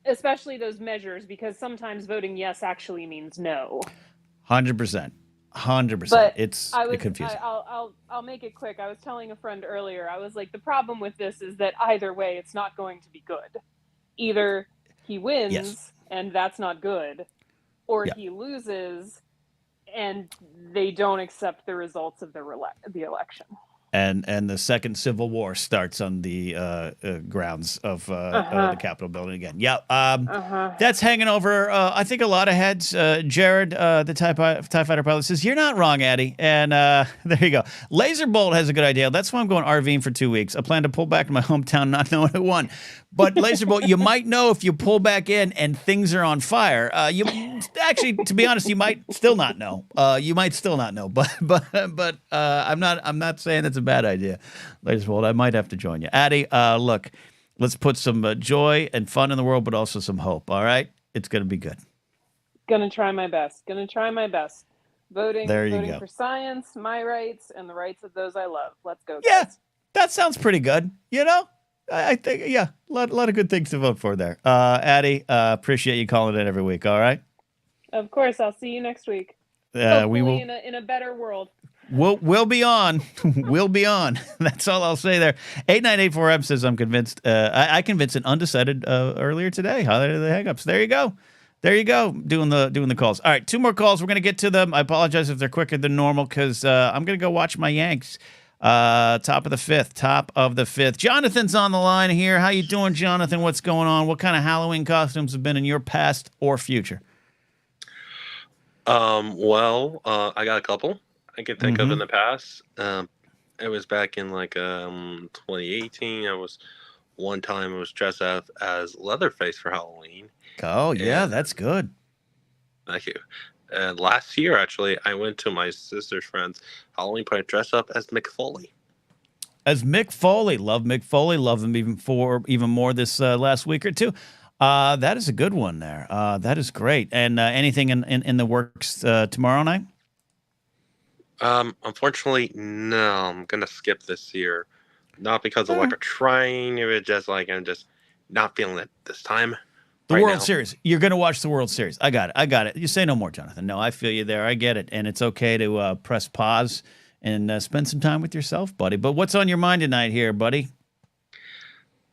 Especially those measures, because sometimes voting yes actually means no. 100%. 100%. But it's confusing. I'll make it quick. I was telling a friend earlier, I was like, the problem with this is that either way, it's not going to be good. Either he wins and that's not good, or he loses and they don't accept the results of the election. And the second Civil War starts on the grounds of the Capitol building again. Yeah, that's hanging over, I think, a lot of heads. Jared, the TIE Fighter pilot, says, you're not wrong, Addie. And there you go. Laserbolt has a good idea. That's why I'm going RVing for 2 weeks. I plan to pull back to my hometown not knowing who won. But Laserbolt, you might know if you pull back in and things are on fire. You actually, to be honest, you might still not know. But I'm not saying that's a bad idea. Laserbolt, I might have to join you. Addie, look, let's put some joy and fun in the world, but also some hope. All right, it's gonna be good. Gonna try my best. Voting go. For science, my rights, and the rights of those I love. Let's go, guys. Yeah, that sounds pretty good. I think, a lot of good things to vote for there. Addie, appreciate you calling in every week. All right. Of course, I'll see you next week. Hopefully we will in a better world. We'll be on. We'll be on. That's all I'll say there. 8984M says, I'm convinced. I convinced an undecided earlier today. Highlighted the hang-ups. There you go. Doing the calls. All right, 2 more calls. We're going to get to them. I apologize if they're quicker than normal because I'm going to go watch my Yanks. Top of the fifth. Jonathan's on the line here. How you doing, Jonathan? What's going on? What kind of Halloween costumes have been in your past or future? I got a couple I can think of in the past. It was back in 2018. One time I was dressed up as Leatherface for Halloween. Oh yeah, that's good. Thank you. And last year, actually, I went to my sister's friend's Halloween party dressed up as Mick Foley. As Mick Foley. Love Mick Foley. Love him even more this last week or two. That is a good one there. That is great. And anything in the works tomorrow night? Unfortunately, no. I'm going to skip this year. Not because of a trying. It was just I'm just not feeling it this time. The right World now. Series. You're going to watch the World Series. I got it. You say no more, Jonathan. No, I feel you there. I get it. And it's okay to press pause and spend some time with yourself, buddy. But what's on your mind tonight here, buddy?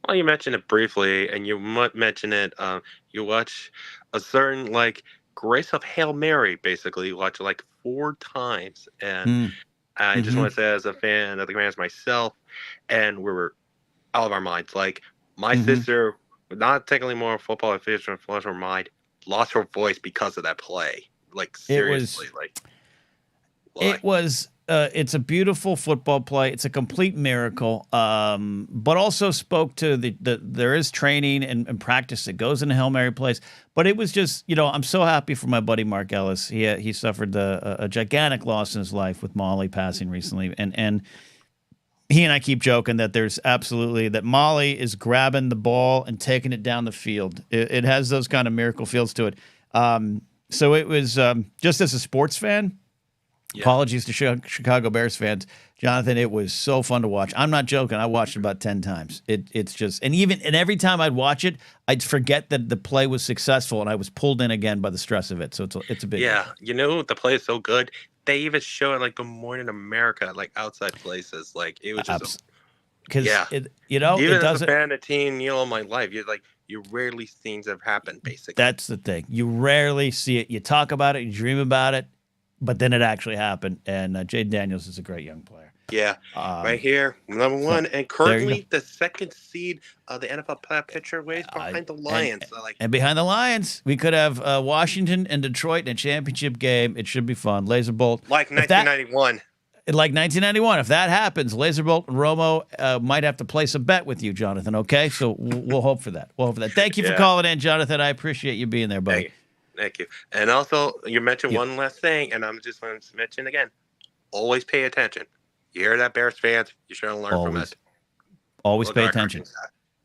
Well, you mentioned it briefly, and you mentioned it. You watch a certain Grace of Hail Mary. Basically, you watch it like 4 times, and I just want to say, as a fan of the Commanders myself, and we were out of our minds. Like my sister, not technically more football aficionado, lost her mind, lost her voice because of that play. Like seriously, It was. It's a beautiful football play. It's a complete miracle, but also spoke to the there is training and practice that goes into Hail Mary plays. But it was just, I'm so happy for my buddy Mark Ellis. He suffered a gigantic loss in his life with Molly passing recently, and he and I keep joking that there's absolutely that Molly is grabbing the ball and taking it down the field. It has those kind of miracle feels to it. So it was just as a sports fan. Apologies to Chicago Bears fans. Jonathan, it was so fun to watch. I'm not joking. I watched it about 10 times. It's just, and every time I'd watch it, I'd forget that the play was successful and I was pulled in again by the stress of it. So it's a big deal. The play is so good. They even show it like Good Morning America, like outside places. Like it was just because even it as doesn't. a fan of team, in my life, you rarely see things that have happened. Basically, that's the thing. You rarely see it. You talk about it, you dream about it. But then it actually happened, and Jaden Daniels is a great young player. Yeah, right here, number 1, and currently the 2nd seed of the NFL pitcher ways behind the Lions. And behind the Lions, we could have Washington and Detroit in a championship game. It should be fun. Laserbolt. Like 1991. Like 1991. If that happens, Laserbolt and Romo might have to place a bet with you, Jonathan, okay? So we'll hope for that. Thank you for calling in, Jonathan. I appreciate you being there, buddy. Thank you. And also, you mentioned one last thing, and I'm just going to mention again. Always pay attention. You hear that, Bears fans? You should learn from it. Always pay attention.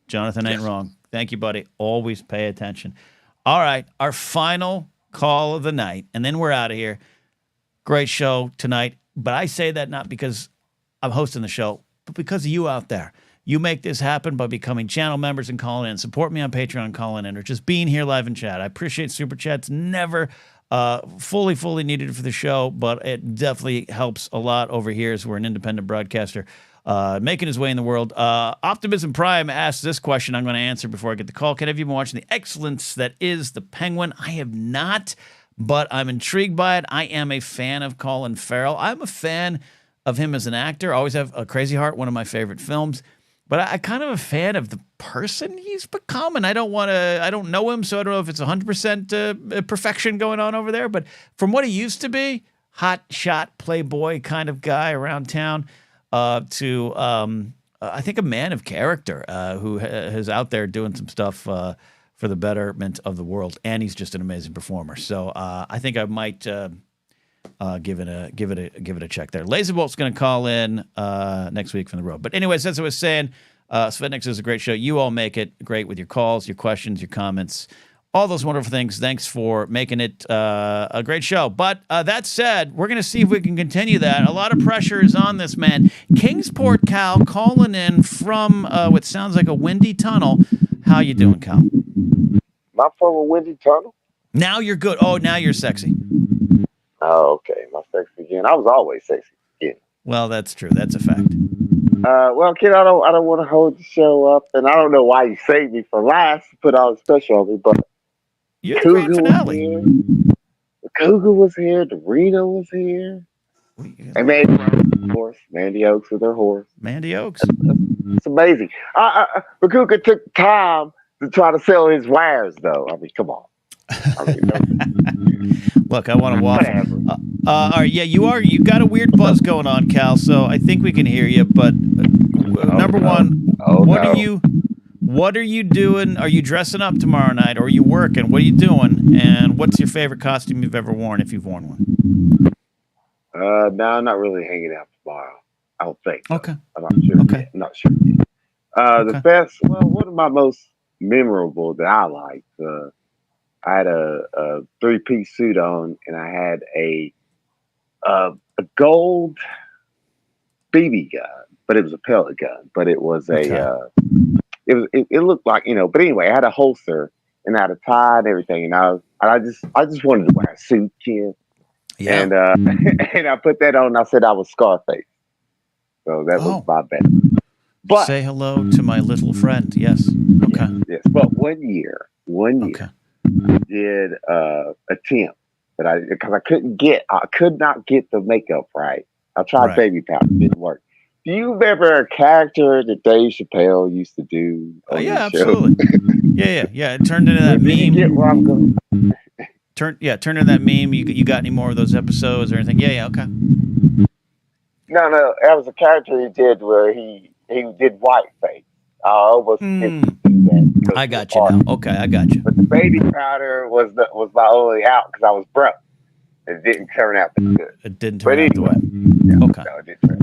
Jonathan ain't wrong. Thank you, buddy. Always pay attention. All right, our final call of the night, and then we're out of here. Great show tonight, but I say that not because I'm hosting the show, but because of you out there. You make this happen by becoming channel members and calling in. Support me on Patreon and calling in, or just being here live in chat. I appreciate Super Chats. Never fully needed for the show, but it definitely helps a lot over here as we're an independent broadcaster making his way in the world. Optimism Prime asks this question I'm going to answer before I get the call. Ken, have you been watching the excellence that is The Penguin? I have not, but I'm intrigued by it. I am a fan of Colin Farrell. I'm a fan of him as an actor. I always have a Crazy Heart, one of my favorite films. But I kind of a fan of the person he's become, and I don't know him, so I don't know if it's 100% perfection going on over there. But from what he used to be, hot shot playboy kind of guy around town, to I think a man of character who is out there doing some stuff for the betterment of the world, and he's just an amazing performer. So I think I might give it a check there. Laserbolt's going to call in next week from the road. But anyways, as I was saying, Svetniks is a great show. You all make it great with your calls, your questions, your comments, all those wonderful things. Thanks for making it a great show. But that said, we're going to see if we can continue that. A lot of pressure is on this man. Kingsport Cal calling in from what sounds like a windy tunnel. How you doing, Cal? Not from a windy tunnel. Now you're good. Oh, now you're sexy. Oh, okay. My sexy again. I was always sexy again. Well, that's true. That's a fact. Well, kid, I don't want to hold the show up, and I don't know why you saved me for last to put all the special on me, but you're the grand finale. The Cougar was here. The Reno was here. And Mandy horse. Mandy Oaks with her horse. Mandy Oaks. It's amazing. The Cougar took time to try to sell his wares, though. I mean, come on. Look, I want to waffle. All right, yeah, you got a weird buzz going on, Cal. So I think we can hear you. But number one, what are you doing? Are you dressing up tomorrow night, or are you working? What are you doing? And what's your favorite costume you've ever worn, if you've worn one? No, I'm not really hanging out tomorrow. I don't think. So. Okay. I'm not sure. Okay. I'm not sure. The best. Well, one of my most memorable that I liked. I had a 3-piece suit on, and I had a gold BB gun, but it was a pellet gun. But it was it looked like, but anyway, I had a holster, and I had a tie and everything, and I just wanted to wear a suit, Ken. Yeah. And and I put that on. And I said I was Scarface. So that was my bad. But say hello to my little friend. Yes. Okay. Yes. But one year, I did attempt, but because I could not get the makeup right. I tried baby powder, didn't work. Do you remember a character that Dave Chappelle used to do? Oh yeah, absolutely. yeah. It turned into that meme. Get where I'm going? Turned into that meme. You got any more of those episodes or anything? Yeah, okay. No, that was a character he did where he did whiteface. I almost didn't do that. I got you now. Okay, I got you. But the baby powder was my only out because I was broke. It didn't turn out that good. It didn't turn out the way. Yeah, okay. No,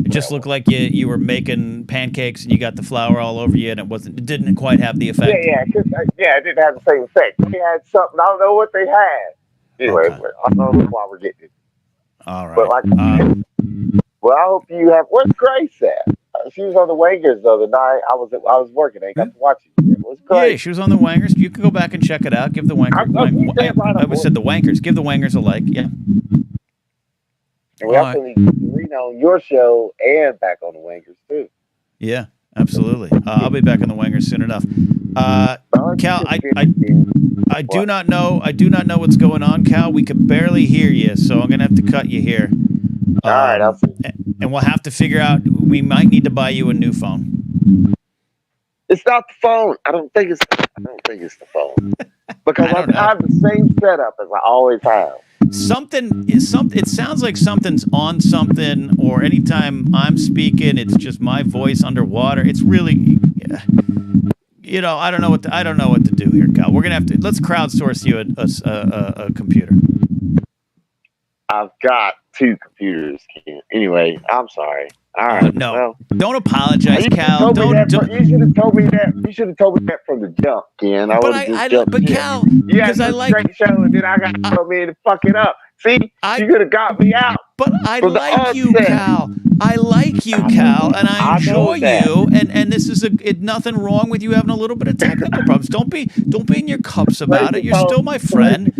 it just looked like you were making pancakes and you got the flour all over you, and it didn't quite have the effect. It didn't have the same effect. They had something. I don't know what they had. Anyway, I don't know why we're getting it. All right. But well, I hope you have. Where's Grace at? She was on the Wangers the other night. I was working. I got to watch it. It was great. Yeah, she was on the Wangers. You can go back and check it out. Give the Wangers. I said the Wangers. Give the Wangers a like. Yeah. And we also need to read on your show and back on the Wangers too. Yeah, absolutely. I'll be back on the Wangers soon enough. Cal, I do not know. I do not know what's going on, Cal. We could barely hear you, so I'm gonna have to cut you here. All right, I'll see. And we'll have to figure out. We might need to buy you a new phone. It's not the phone. I don't think it's the phone because I have the same setup as I always have. It sounds like something's on something, or anytime I'm speaking, it's just my voice underwater. It's really, I don't know what to do here, Cal. We're gonna have to let's crowdsource you a computer. I've got 2 computers. Anyway, I'm sorry. All right. No, well, don't apologize, Cal. You should have told me that. You should have told me that from the jump, Ken. But Cal, because I like great show, and then I got to come in and fuck it up. See, you could have got me out. But I like you, Cal. I like you, Cal, and I enjoy you. And this is nothing wrong with you having a little bit of technical problems. Don't be in your cups about it. You're still my friend.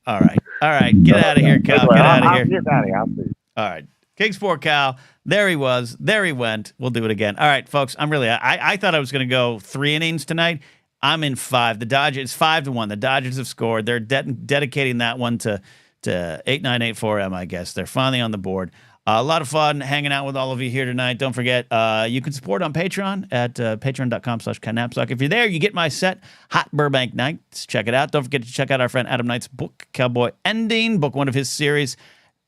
All right. Get out of here, Cal. Get out of here. Get out of here. I'll see. All right. Kings for Cal. There he was. There he went. We'll do it again. All right, folks. I thought I was going to go 3 innings tonight. I'm in 5. The Dodgers, it's 5-1. The Dodgers have scored. They're dedicating that one to 8984M, I guess. They're finally on the board. A lot of fun hanging out with all of you here tonight. Don't forget, you can support on Patreon at patreon.com/KenNapzok. If you're there, you get my set, Hot Burbank Nights. Check it out. Don't forget to check out our friend Adam Knight's book, Cowboy Ending, book 1 of his series.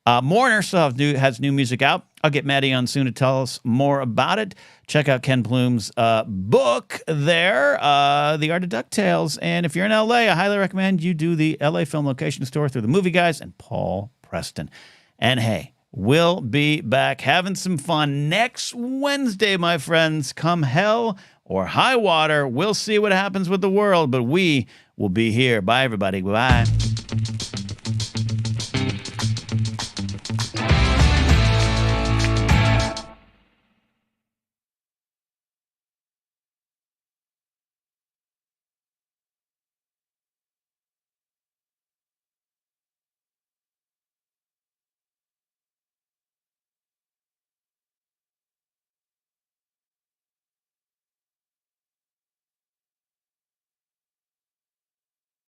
Mourner still has new music out. I'll get Maddie on soon to tell us more about it. Check out Ken Plume's book there, The Art of DuckTales. And if you're in LA, I highly recommend you do the LA Film Location Store through the Movie Guys and Paul Preston. And hey, we'll be back having some fun next Wednesday, my friends. Come hell or high water, we'll see what happens with the world, but we will be here. Bye, everybody. Bye.